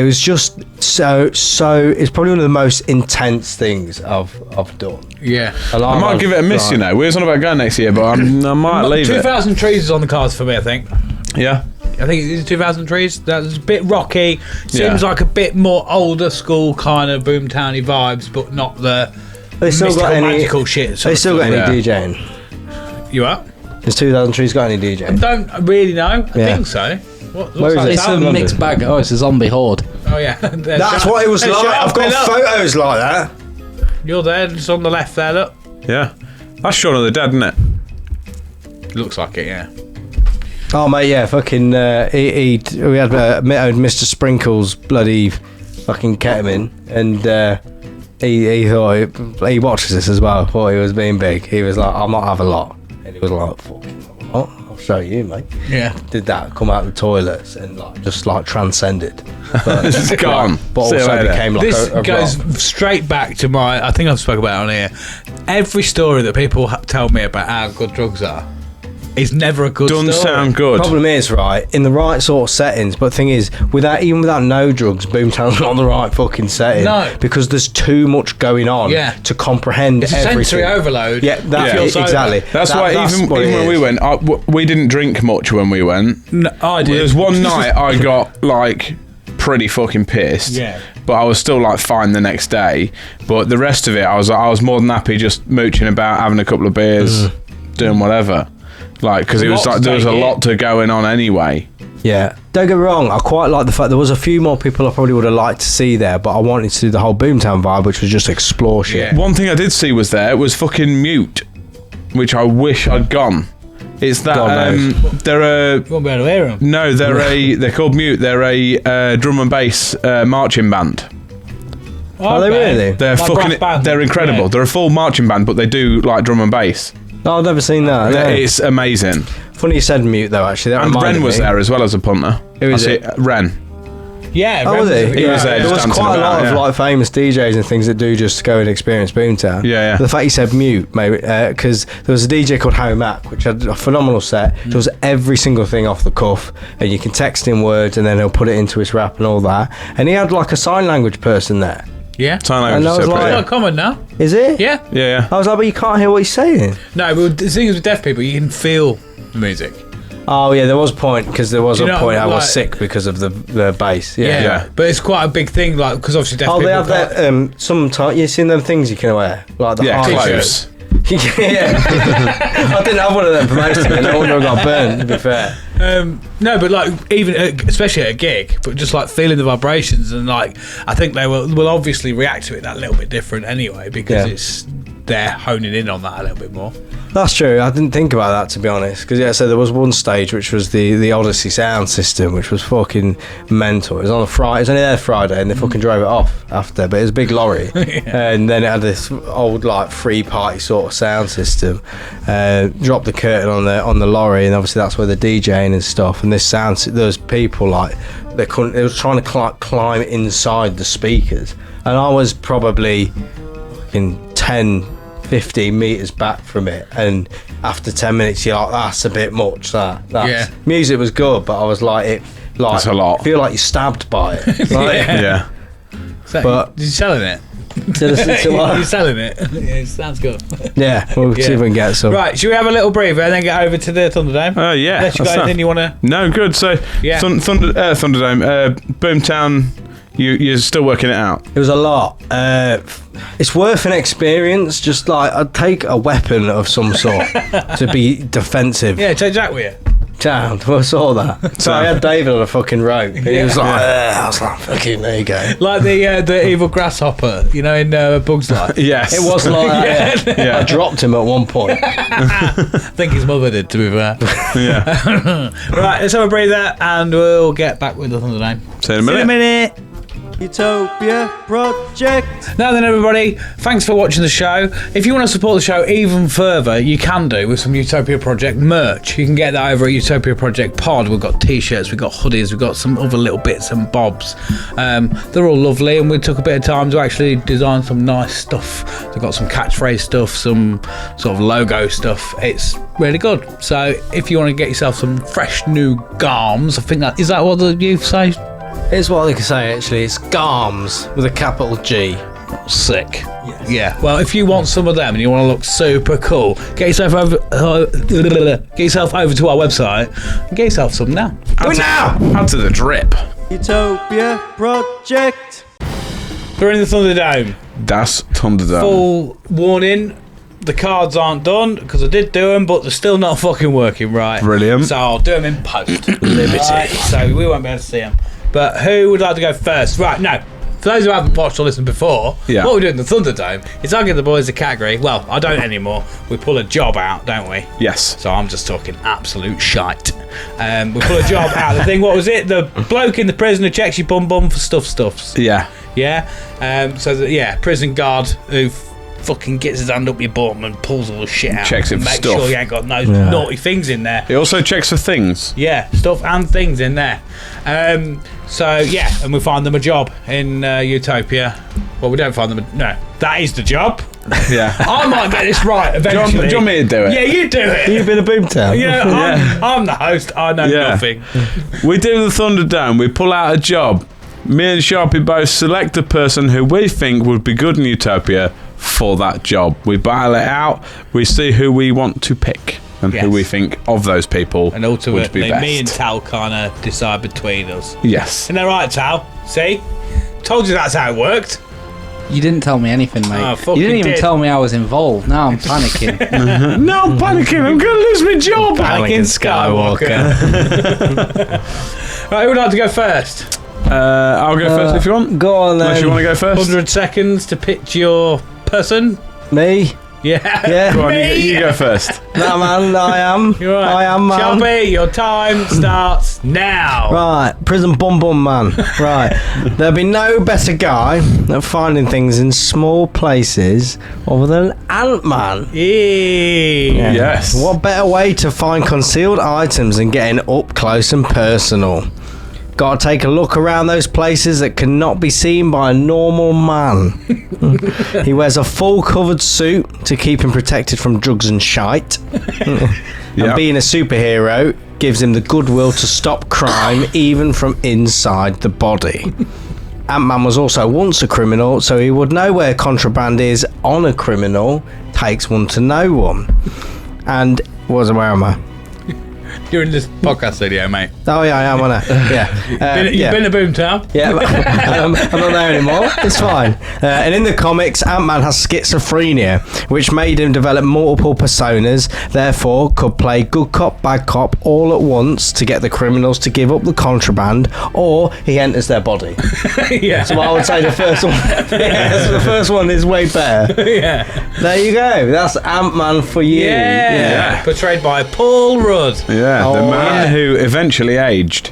was just so. It's probably one of the most intense things I've done. Yeah. And I might give it a miss, you know. We were on about going next year, but I might leave it. 2,000 Trees is on the cards for me, I think. Yeah. I think it's 2,000 Trees. That's a bit rocky. Seems Yeah. like a bit more older school kind of boomtowny vibes, but not the They still mystical, got any magical shit. They still got any Yeah. DJing? You are? Has 2,000 Trees got any DJing? Don't really know. I Yeah. think so. What's Where is that it? It's a about? mixed bag. Oh, it's a zombie horde. Oh yeah. That's what it was like. I've got photos like that. You're there, just on the left there. Look. Yeah. That's Shaun of the Dead, isn't it? Looks like it. Yeah. Oh mate, yeah, fucking. We had Mr. Sprinkles bloody fucking ketamine, and he thought he watches this as well. Thought he was being big. He was like, "I might have a lot," and he was like, "Fucking what? I'll show you, mate." Yeah. Did that? Come out of the toilets and just transcended. But, It's gone. but See you also later. became like This a goes rock. straight back to my. I think I've spoken about it on here. Every story that people tell me about how good drugs are is never a good Doesn't story. sound good. Problem is, right, in the right sort of settings, but the thing is, even without no drugs, Boomtown's not the right fucking setting. No. Because there's too much going on Yeah. to comprehend It's a everything. sensory overload. Yeah, that's Feels so- exactly. That's why even what it when we is. went, we didn't drink much when we went. No, I did. There's one night I got pretty fucking pissed. Yeah. But I was still fine the next day. But the rest of it, I was more than happy just mooching about, having a couple of beers, doing whatever. Because it was there was a lot to going on anyway. Yeah. Don't get me wrong, I quite like the fact there was a few more people I probably would have liked to see there, but I wanted to do the whole Boomtown vibe, which was just explore shit. Yeah. One thing I did see was fucking Mute, which I wish I'd gone. It's that God knows. they're You won't be able to hear them. no, they're called Mute. They're a drum and bass marching band. Are they really? They're Like brass band. they're incredible. Yeah. They're a full marching band, but they do drum and bass. No, I've never seen that. no. It's amazing. Funny you said Mute though, actually. That And reminded Ren was me. there as well as a punter. Who is I see- it? Ren. Yeah. Oh, was he? He was there There just was dancing quite a lot about, of yeah. famous DJs and things that do just go and experience Boomtown. Yeah, yeah. The fact he said Mute, maybe, because there was a DJ called Harry Mack, which had a phenomenal set. It was every single thing off the cuff, and you can text him words, and then he'll put it into his rap and all that. And he had a sign language person there. Yeah. Sign And language I was is like- separate, Quite common now. Is it? Yeah. yeah. I was like, but you can't hear what he's saying. No, but the thing is with deaf people, you can feel the music. Oh yeah, there was a point because there was Do a you know, point I was like- sick because of the bass. Yeah. Yeah. But it's quite a big thing, because obviously deaf Oh, people. they have can't- that. Sometimes you seen them things you can wear, like the Yeah, hard clothes. yeah. I didn't have one of them for most of it. No wonder I got burned. To be fair. No, but even especially at a gig, but just feeling the vibrations and I think they will obviously react to it that little bit different anyway because they're honing in on that a little bit more. That's true. I didn't think about that, to be honest. Because so there was one stage which was the Odyssey sound system, which was fucking mental. It was on a Friday. It was only there Friday, and they fucking drove it off after. But it was a big lorry, and then it had this old free party sort of sound system. Dropped the curtain on the lorry, and obviously that's where the DJing and stuff. And this sound, those people they couldn't. They were trying to climb inside the speakers, and I was probably fucking 10-15 meters back from it, and after 10 minutes you're like, that's a bit much. That's music was good, but I was That's a lot. I feel like you're stabbed by it. Yeah. So, But- you're selling it. To what? You're selling it. Yeah, it sounds good. Yeah, we'll see if we can get some. Right, should we have a little breather and then get over to the Thunderdome? Yeah. Unless you got that's anything you want to. No, good. So, Yeah. Thunderdome, Boomtown, you're still working it out. It was a lot. It's worth an experience. Just I'd take a weapon of some sort to be defensive. Yeah, take Jack with you. Down. I saw that. So I had David on a fucking rope. And he was like, I was like, fucking, there you go. Like the evil grasshopper, in Bug's Life. Yes. It was like that. Yeah. I dropped him at one point. I think his mother did, to be fair. Yeah. Right, let's have a breather and we'll get back with the Thunderdome. See you in a minute. Utopia Project. Now then, everybody, thanks for watching the show. If you want to support the show even further, you can do with some Utopia Project merch. You can get that over at Utopia Project Pod. We've got t-shirts, we've got hoodies, we've got some other little bits and bobs. They're all lovely, and we took a bit of time to actually design some nice stuff. We've got some catchphrase stuff, some sort of logo stuff. It's really good. So if you want to get yourself some fresh new garms, I think that is that what the youth say? It's what they can say, actually. It's GARMS with a capital G. Sick. Yes. Yeah. Well, if you want some of them and you want to look super cool, get yourself over to our website and get yourself some now. Add to the drip. Utopia Project. We're in the Thunderdome. Das Thunderdome. Full warning. The cards aren't done because I did do them, but they're still not fucking working right. Brilliant. So I'll do them in post. Liberty. Right, so we won't be able to see them. But who would like to go first? Right, no. For those who haven't watched or listened before, what we do in the Thunderdome is I give the boys a category. Well, I don't anymore. We pull a job out, don't we? Yes. So I'm just talking absolute shite. We pull a job out. The thing, what was it? The bloke in the prison who checks your bum for stuffs. Yeah. Yeah? Prison guard who fucking gets his hand up your bum and pulls all the shit out. Checks it for Make stuff. sure you ain't got no naughty things in there. He also checks for things. Yeah, stuff and things in there. And we find them a job in Utopia. Well, we don't find them no, that is the job. Yeah. I might get this right eventually. Do you want me to do it? Yeah, you do it. You've been a Boomtown. Yeah, I'm the host. I know nothing. We do the Thunderdome. We pull out a job. Me and Sharpie both select a person who we think would be good in Utopia for that job. We battle it out. We see who we want to pick and who we think of those people and would be ultimately, best. me and Tal kind of decide between us. Yes. Isn't that right, Tal? See? Told you that's how it worked. You didn't tell me anything, mate. Oh, you didn't even tell me I was involved. Now I'm panicking. No, I'm panicking. I'm going to lose my job. Panicking Skywalker. Right, who would like to go first? I'll go first if you want. Go on then. Unless you want to go first. 100 seconds to pitch your person. Me? Yeah. Go on, you go first. No, man, I am. You're right. I am, man. Shelby, your time starts now. Right, prison bum man. Right, there'll be no better guy at finding things in small places other than Ant-Man. Yeah. Yes. What better way to find concealed items than getting up close and personal? Got to take a look around those places that cannot be seen by a normal man. He wears a full covered suit to keep him protected from drugs and shite. And being a superhero gives him the goodwill to stop crime even from inside the body. Ant-Man was also once a criminal, so he would know where contraband is on a criminal. Takes one to know one. And where am I? You're in this podcast studio, mate. Oh yeah, I am, aren't I? Yeah. You've been to Boomtown? Yeah, I'm not there anymore. It's fine. And in the comics, Ant-Man has schizophrenia, which made him develop multiple personas, therefore could play good cop, bad cop all at once to get the criminals to give up the contraband, or he enters their body. Yeah. So I would say the first one, so the first one is way better. Yeah. There you go. That's Ant-Man for you. Yeah. Portrayed by Paul Rudd. Yeah, the man who eventually aged.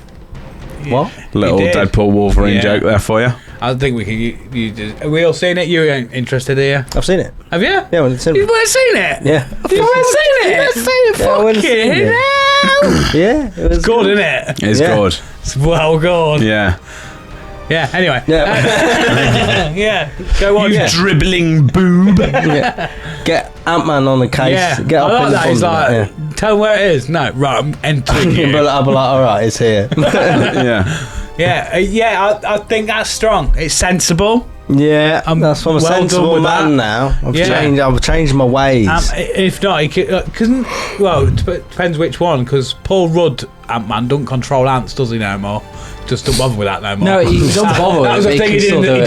What? Little Deadpool Wolverine joke there for you. I think we can. Have we all seen it? You ain't interested, are you? I've seen it. Have you? Yeah, when it's in. You've seen it? Yeah. You've seen it? Yeah, I went and seen it. Fucking hell! Yeah, it was Good, isn't it? It's good. It's well good. Yeah. Yeah. Anyway. Yeah. Yeah. Go on. You dribbling boob. Yeah. Get Ant-Man on the case. Yeah. Get up I like in the that. He's front of like, tell him where it is. No, right. I'm entering you. But I'll be like, all right, it's here. Yeah. I think that's strong. It's sensible. Yeah, that's from a well done sensible with man that. now. I've changed my ways. If not, he could, it depends which one, because Paul Rudd, Ant-Man, don't control ants, does he, no more? Just don't bother with that no more. No, he doesn't bother with that it. was the thing, he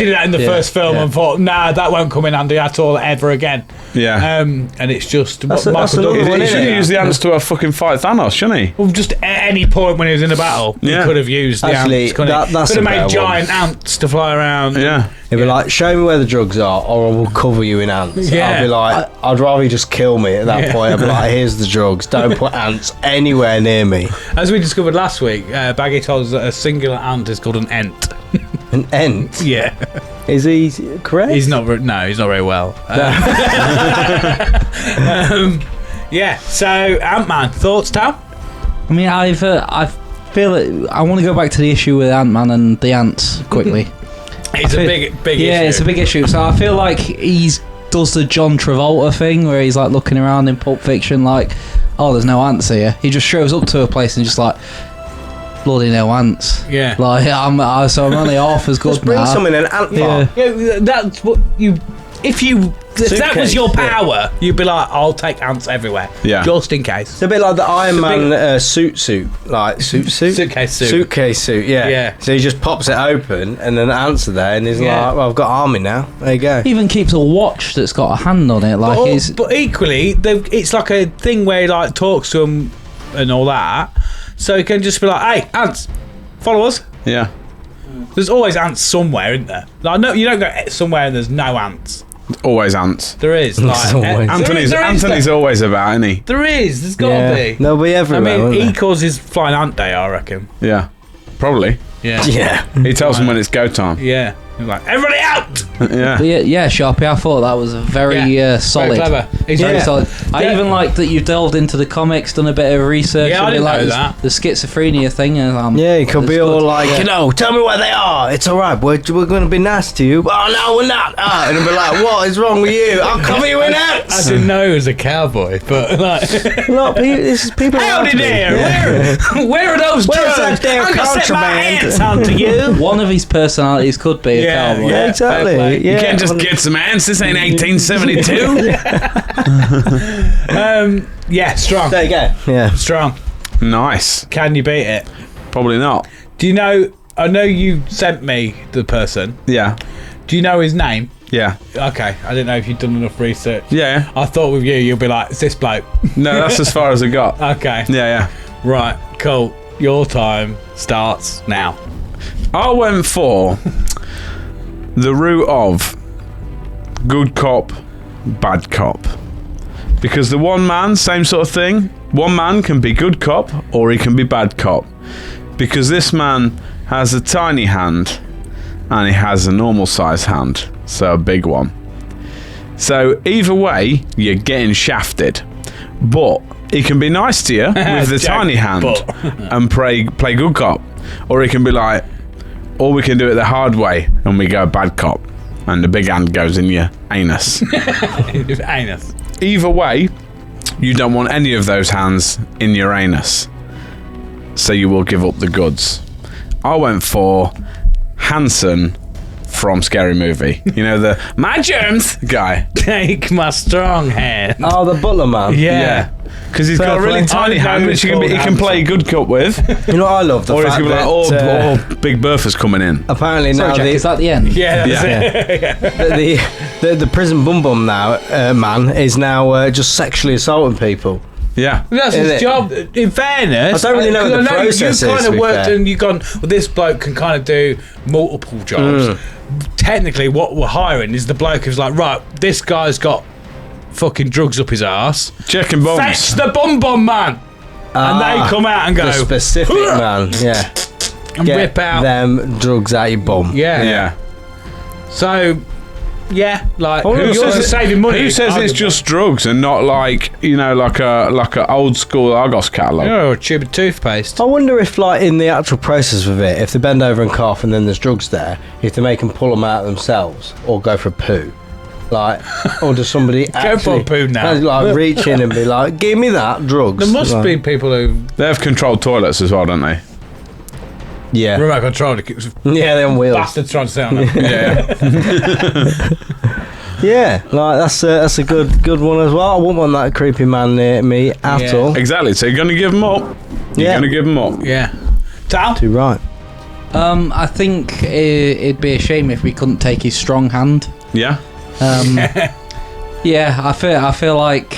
did that in the first film Yeah. and thought, nah, that won't come in handy at all ever again. Yeah. And it's just... That's Michael another Douglas- one, He isn't should it? have used the ants to fucking fight Thanos, shouldn't he? Well, just at any point when he was in a battle, he Yeah. could have used the Actually, ants. Couldn't he? that's Could have a made better giant ants to fly around. Yeah. He'd be like, show me where the drugs are, or I will cover you in ants. Yeah. I'll be like, I'd rather you just kill me at that point. I'd be like, here's the drugs. Don't put ants anywhere near me. As we discovered last week, Baggy told us that a singular ant is called an ent. An ent? Yeah. Is he correct? He's not very well. Yeah, so Ant-Man, thoughts, Tal? I mean, I feel it, I want to go back to the issue with Ant-Man and the ants quickly. It's a big issue. Yeah, it's a big issue. So I feel like does the John Travolta thing where he's like looking around in Pulp Fiction like, oh, there's no ants here. He just shows up to a place and just like, bloody no ants. Yeah. Like I'm only half as good. Just bring now. some in an ant farm. Yeah, that's what you. If that was your power, you'd be like, I'll take ants everywhere. Yeah. Just in case. It's a bit like the Iron Man suit, like Suitcase suit. Suitcase suit, yeah. Yeah. So he just pops it open, and then the ants are there, and he's Yeah. like, "Well, I've got army now. There you go." He even keeps a watch that's got a hand on it. Like But equally, it's like a thing where he like talks to them and all that, so he can just be like, "Hey, ants, follow us." Yeah. There's always ants somewhere, isn't there? Like, no, you don't go somewhere and there's no ants. Always ants. There is. Like, always. Anthony's always about, isn't he? There is. There's got to Yeah. be. They'll be everywhere. I mean, won't he they? causes Flying Ant Day, I reckon. Yeah. Probably. Yeah. Yeah. He tells them when it's go time. Yeah. He's like, everybody out! Yeah. But yeah, Sharpie, I thought that was very solid. Very clever. He's Very very solid. I Yeah. even like that you've delved into the comics, done a bit of research. Yeah, I a bit didn't like know this- that. The schizophrenia thing. And, Yeah, he could it's be all good. like, Yeah. tell me where they are. It's all right. We're going to be nice to you. Oh, no, we're not. Oh, and he'll be like, what is wrong with you? I'll cover you in I ants. didn't know he was a cowboy, but like, Look, this is people. howdy like me. there! Yeah. Where are those Where's drugs? that damn I'm gonna set my contraband? ants onto you. One of his personalities could be a Yeah, cowboy. Yeah, exactly. Fair play. Yeah. You can't just get some ants. This ain't 1872. Yeah, strong, There you go. Yeah. strong. Nice. Can you beat it? Probably not. Do you know? I know you sent me the person. Yeah. Do you know his name? Yeah. Okay, I didn't know if you'd done enough research. Yeah. I thought with you'll be like, it's this bloke. No, that's as far as I got. Okay, Yeah, right, cool. Your time starts now. I went for the route of good cop, bad cop. Because the one man, same sort of thing. One man can be good cop or he can be bad cop. Because this man has a tiny hand and he has a normal size hand. So a big one. So either way, you're getting shafted. But he can be nice to you with the Jack, tiny hand but- and play good cop. Or he can be like, or we can do it the hard way and we go bad cop. And the big hand goes in your anus. Anus. Either way, you don't want any of those hands in your anus. So you will give up the goods. I went for Hanson from Scary Movie. You know, the my germs guy. Take my strong hand. Oh, the butler man. Yeah. Because he's Fair got a really play. tiny I didn't know hand it which was he can called play good cop with. You know what I love? The Or he fact can be like, that, oh, Big Bertha's coming in. apparently Sorry, now Jack, is the, that the end? Yeah, that's it. the prison bum bum now man is now just sexually assaulting people. Yeah. That's Is his it? job. In fairness, I don't really know what the process you kind is, of to be worked fair. and you've gone, well, this bloke can kind of do multiple jobs. Technically, what we're hiring is the bloke who's like, right, this guy's got fucking drugs up his arse. Checking bombs. Fetch the bum man. And they come out and go, The specific man, yeah. and Get rip out. them drugs out your bum. Yeah. Yeah. So, yeah, like, Who yours says is saving money. Who says it's arguably. just drugs and not like, you know, like a old school Argos catalogue? Oh, a tube of toothpaste. I wonder if, like, in the actual process of it, if they bend over and cough and then there's drugs there, if they make them pull them out themselves or go for a poo. Like, or does somebody for a actually poo now. like reach in and be like, give me that drugs? There must Like, be people who They have controlled toilets as well, don't they? yeah, remote control the yeah, they're on wheels. bastards trying to sit on them. Yeah. Yeah, like that's a good one as well. I wouldn't want that creepy man near me at Yeah. all. Exactly. So you're going to give them up. You're Yeah. going to give them up. Yeah. Tal? Too right. I think it'd be a shame if we couldn't take his strong hand. Yeah. Yeah, I feel like,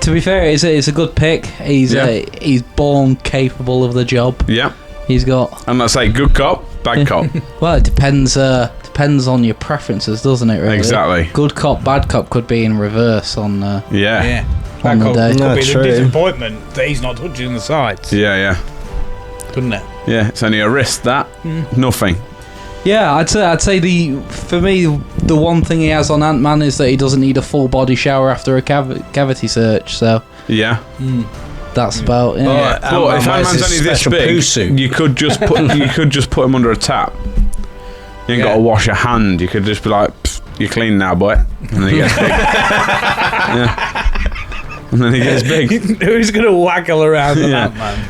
to be fair, it's a good pick. He's born capable of the job. Yeah. He's got, And let's say good cop, bad cop. well, it depends on your preferences, doesn't it? Really? Exactly. Good cop, bad cop could be in reverse on. Yeah. Yeah. On the could, day. could No, be the true. disappointment that he's not touching the sides, Yeah, yeah. couldn't it? Yeah, it's only a wrist, that. Nothing. Yeah, I'd say for me the one thing he has on Ant-Man is that he doesn't need a full body shower after a cavity search. So yeah, that's about it. But if Ant-Man's only this big, you could just put him under a tap. You ain't got to wash a hand. You could just be like, "You're clean now, boy," and then he gets big. And then he gets big. Who's gonna waggle around on Ant-Man?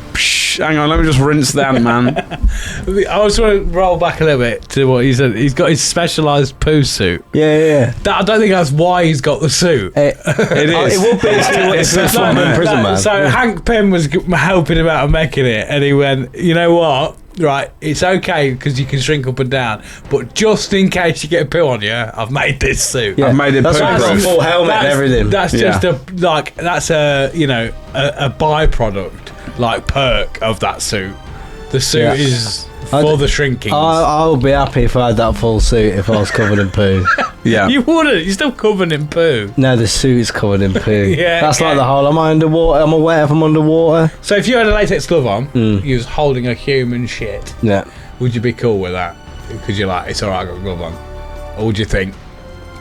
Hang on, let me just rinse the Ant-Man. I just want to roll back a little bit to what he said. He's got his specialised poo suit. Yeah. I don't think that's why he's got the suit. It is. It would be. It's a frontman prison man. So Hank Pym was helping him out of making it, and he went, you know what? Right, it's okay because you can shrink up and down, but just in case you get a poo on you, I've made this suit. I've made it that's a full helmet and everything. That's just a byproduct, like perk of that suit. The suit is for the shrinking. I would be happy if I had that full suit if I was covered in poo. Yeah. You wouldn't. You're still covered in poo. No, the suit's covered in poo. Yeah, that's like the whole. Am I underwater? Am I wet if I'm underwater? So if you had a latex glove on, you was holding a human shit. Yeah. Would you be cool with that? Because you're like, it's alright, I got a glove on. Or would you think,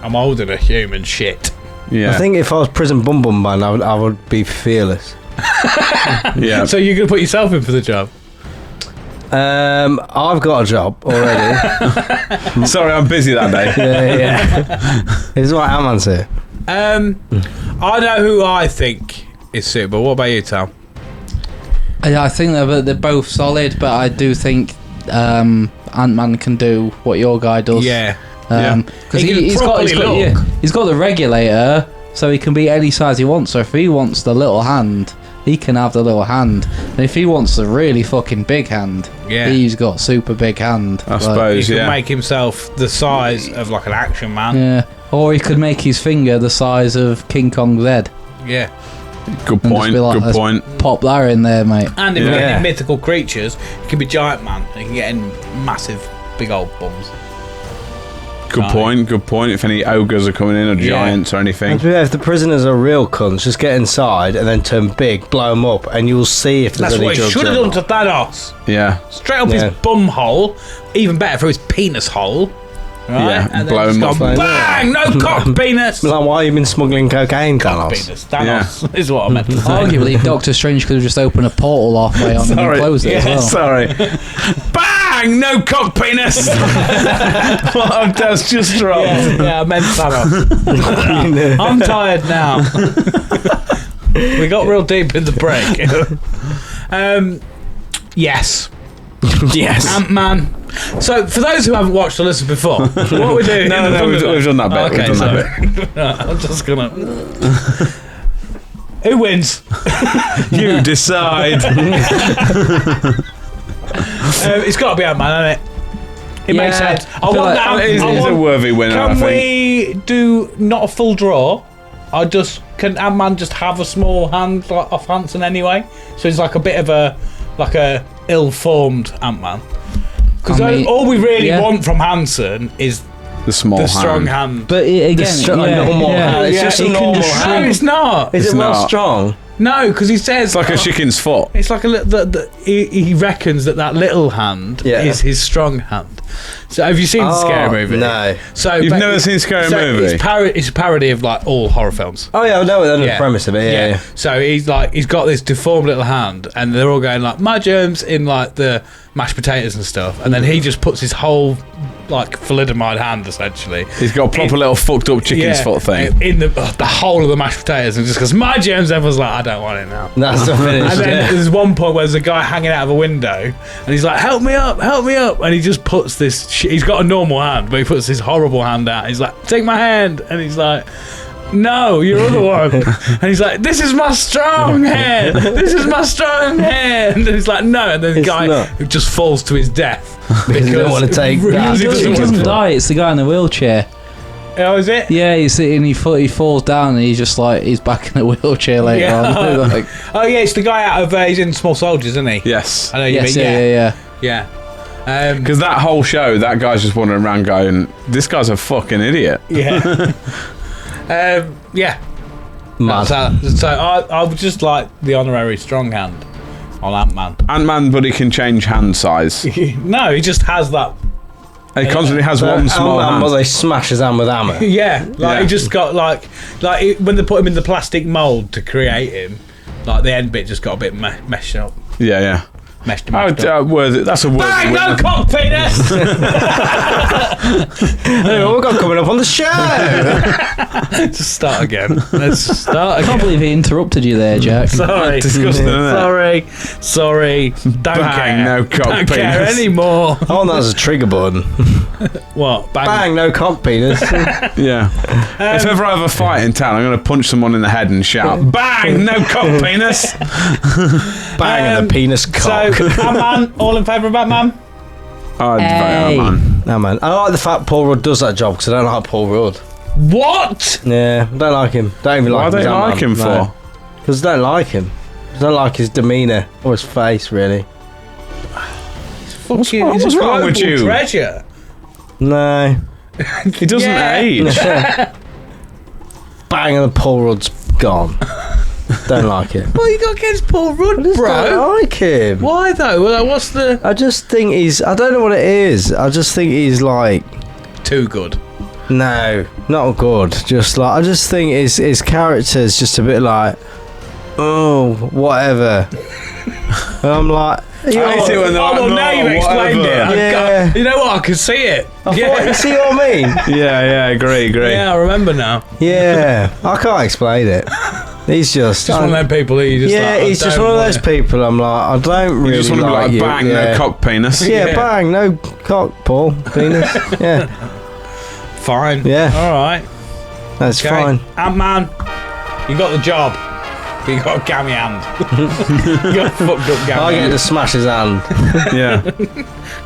I'm holding a human shit? Yeah. I think if I was prison bum man, I would be fearless. Yeah. So you're gonna put yourself in for the job? I've got a job already. Sorry, I'm busy that day. Yeah. This is what Ant-Man's here. I know who I think is suitable. What about you, Tom? I think they're both solid, but I do think Ant-Man can do what your guy does. Yeah. Because he's got the regulator, so he can be any size he wants. So if he wants the little hand, he can have the little hand. And if he wants the really fucking big hand, he's got super big hand. I suppose, he can make himself the size of like an action man. Yeah. Or he could make his finger the size of King Kong's head. Yeah. Good point. Like, good point. Pop that in there, mate. And if you're getting mythical creatures, it can be giant man. You can get in massive, big old bums. Good point. Good point. If any ogres are coming in or giants or anything. And if the prisoners are real cunts, just get inside and then turn big, blow them up, and you'll see if there's That's any what he drugs should have in done to Thanos. Yeah. Straight up his bum hole. Even better for his penis hole. Right? Yeah, and blow then him just up. go, bang! No cock penis! Like, why have you been smuggling cocaine, Cock Thanos? penis. Thanos is what I meant to say. Arguably, Doctor Strange could have just opened a portal halfway on and closed it as well. Sorry. Bang! No cock penis! Well, that's just wrong. Yeah, I meant Thanos. I'm tired now. We got real deep in the break. Yes. Yes. Ant-Man. So, for those who haven't watched or listened before, what are we doing? No, we've done that bit. Okay, we've done that bit. I'm just gonna. Who wins? You decide. It's got to be Ant-Man, hasn't it? It makes sense. I want like that. He's a worthy winner, I Can think. we do not a full draw? Can Ant-Man just have a small hand like off Hanson anyway? So he's like a bit of a ill-formed Ant-Man. Because all we really want from Hanson is the strong hand. But It's just a normal hand. It's just a normal hand. No, it's not. Is it not not. strong? No, because he says It's like a chicken's foot. it's like a little. He reckons that little hand is his strong hand. So have you seen the Scary Movie? No. So You've never seen Scary Movie? It's a parody of like all horror films. Oh yeah, I know the premise of it. Yeah. So he's got this deformed little hand, and they're all going like my germs in like the mashed potatoes and stuff, and then he just puts his whole like thalidomide hand essentially. He's got a proper little fucked up chicken's foot thing in the whole of the mashed potatoes, and just goes my germs. Everyone's like, I don't want it now. That's the finish. And then there's one point where there's a guy hanging out of a window, and he's like, help me up, and he just puts this. He's got a normal hand, but he puts his horrible hand out. He's like, take my hand, and he's like, no, your other one. And he's like, this is my strong hand. This is my strong hand. And he's like, no. And then the guy who just falls to his death because he don't want to take that. He doesn't die. It's the guy in the wheelchair. Oh, is it? Yeah, he's sitting. He falls down, and he's just like he's back in a wheelchair later on. Like, oh yeah, it's the guy out of he's in Small Soldiers, isn't he? Yes. I know you mean. Yeah. Because that whole show, that guy's just wandering around going, this guy's a fucking idiot. Yeah. Mad. So I would just like the honorary strong hand on Ant-Man. Ant-Man, but he can change hand size. No, he just has that He constantly has one small hand. They smash his hand with hammer. Yeah, he just got when they put him in the plastic mould to create him, like the end bit just got a bit meshed up. Yeah. Meshed That's a worthy Bang! No win. cock penis! Anyway, we've got coming up on the show. Just start again. Let's start I again. can't believe he interrupted you there, Jack. Sorry. Disgusting, isn't it? Sorry. Don't Bang, care. no cock Don't care penis. anymore. I want that as a trigger button. What? Bang, no cock penis. Yeah. If ever I have a fight in town, I'm going to punch someone in the head and shout, "Bang! No cock penis!" Bang and the penis cock. So, Ant-Man, all in favour of Batman? I'd Hey. vote man. No, man. I like the fact Paul Rudd does that job because I don't like Paul Rudd. What? Yeah, I don't like him. Don't even Why like him. don't you like him for? Because I don't like him. I don't like his demeanour or his face, really. What's wrong with you? Treasure. No. He doesn't Yeah. age. Bang and the Paul Rudd's gone. Don't like it. What you got against Paul Rudd, I just bro? don't like him. Why though? Well, what's the I just think I don't know what it is. I just think he's like, too good? no, not good. Just like, I just think his character's just a bit like, oh, whatever. And I'm like, I hate it when they're like, well, now "No, you've explained whatever." it. Yeah. You know what? I can see it. you see what I mean? Yeah, agree. Yeah, I remember now. Yeah, I can't explain it. He's just Just one of them people who you just yeah, like, I he's just don't one of want those it. people. I'm like, I don't really You just want to be like, you. "Bang! Yeah. No cock penis." Yeah, Yeah. bang, no cock, Paul, penis. Yeah, Fine. Yeah. All right. that's Okay. fine. Ant-Man, you got the job. But you got a gammy hand. You got a fucked up gammy I get hand. to smash his hand. Yeah.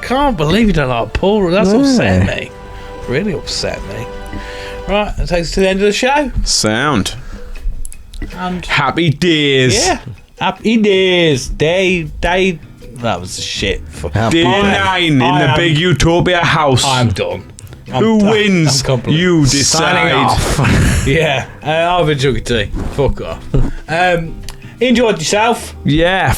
Can't believe you don't like Paul Rudd. That's Yeah. upset me. Really upset me. Right, that takes us to the end of the show. Sound. And Happy days. yeah, happy days. Day. That was shit. Happy Day days. 9 in I the am- big Utopia house. I'm done. Who wins? I'm completely You signing decide. off. Yeah, I've been Chuggy Tea. Fuck off. Enjoyed yourself? Yeah,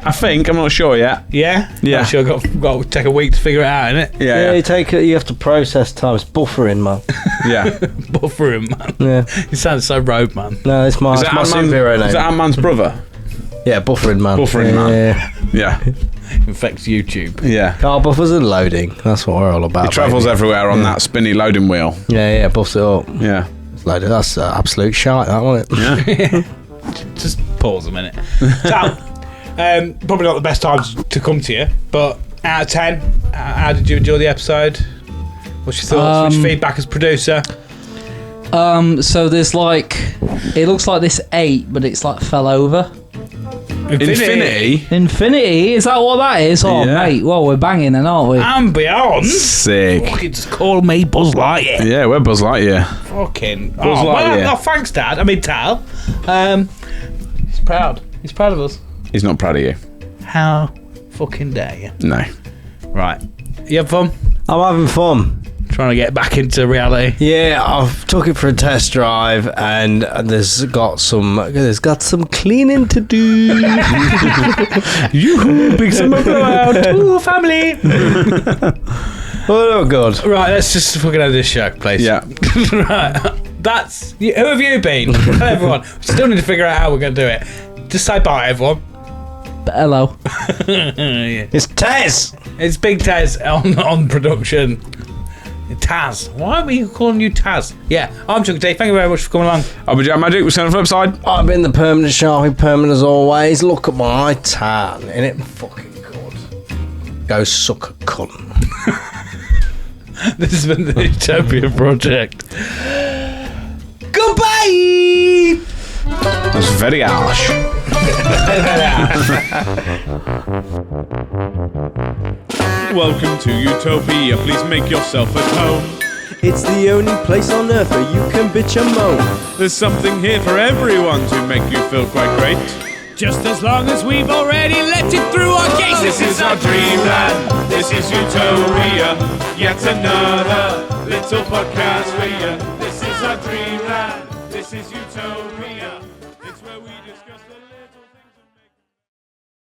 I think. I'm not sure yet. Yeah. Yeah. I'm sure got to take a week to figure it out, innit? Yeah, Yeah. you have to process time. It's buffering, man. Yeah. Buffer him, man. Yeah. You sound so road, man. No, it's my, Is it's that my superhero Is name. that Ant-Man's brother? Yeah, buffering, man. Buffering, man. Yeah. Yeah. Infects YouTube. Yeah. Car buffers and loading. That's what we're all about. He travels baby. everywhere on that spinny loading wheel. Yeah, buffs it up. Yeah. It's loaded. That's absolute shite, that, wasn't it? Yeah. Just pause a minute. So, probably not the best time to come to you, but out of 10, how did you enjoy the episode? What's your thoughts? What's your feedback as producer? So there's it looks like this 8, but it's fell over. Infinity. Infinity, is that what that is? Oh, Yeah. mate, well, we're banging then, aren't we? Ambience. Sick. Fucking just call me Buzz Lightyear. Yeah, we're Buzz Lightyear. Fucking. Buzz Oh, Lightyear. well, thanks, Dad. I mean, Tal. He's proud. He's proud of us. He's not proud of you. How fucking dare you? No. Right. You have fun? I'm having fun. Trying to get back into reality. Yeah, I've took it for a test drive, and there's got some cleaning to do. You big summer blowout. Ooh, family. Oh, God. Right, let's just fucking end this show, please. Yeah. Right. Who have you been? Tell everyone. We still need to figure out how we're going to do it. Just say bye, everyone. But hello. Yeah. It's Tez. It's Big Taz on production. Taz. Why are we calling you Taz? Yeah, I'm Chuck D. Thank you very much for coming along. I'll be Jack Magic. We'll see you on the flip side. I've been the permanent Sharpie, permanent as always. Look at my tan. Ain't it fucking good? Go suck a cunt. This has been the Utopia Project. Goodbye! That's very harsh. Welcome to Utopia. Please make yourself at home. It's the only place on earth where you can bitch and moan. There's something here for everyone to make you feel quite great. Just as long as we've already let it through our gates. This is our dreamland. This is Utopia. Yet another little podcast for you. This is our dreamland. This is Utopia.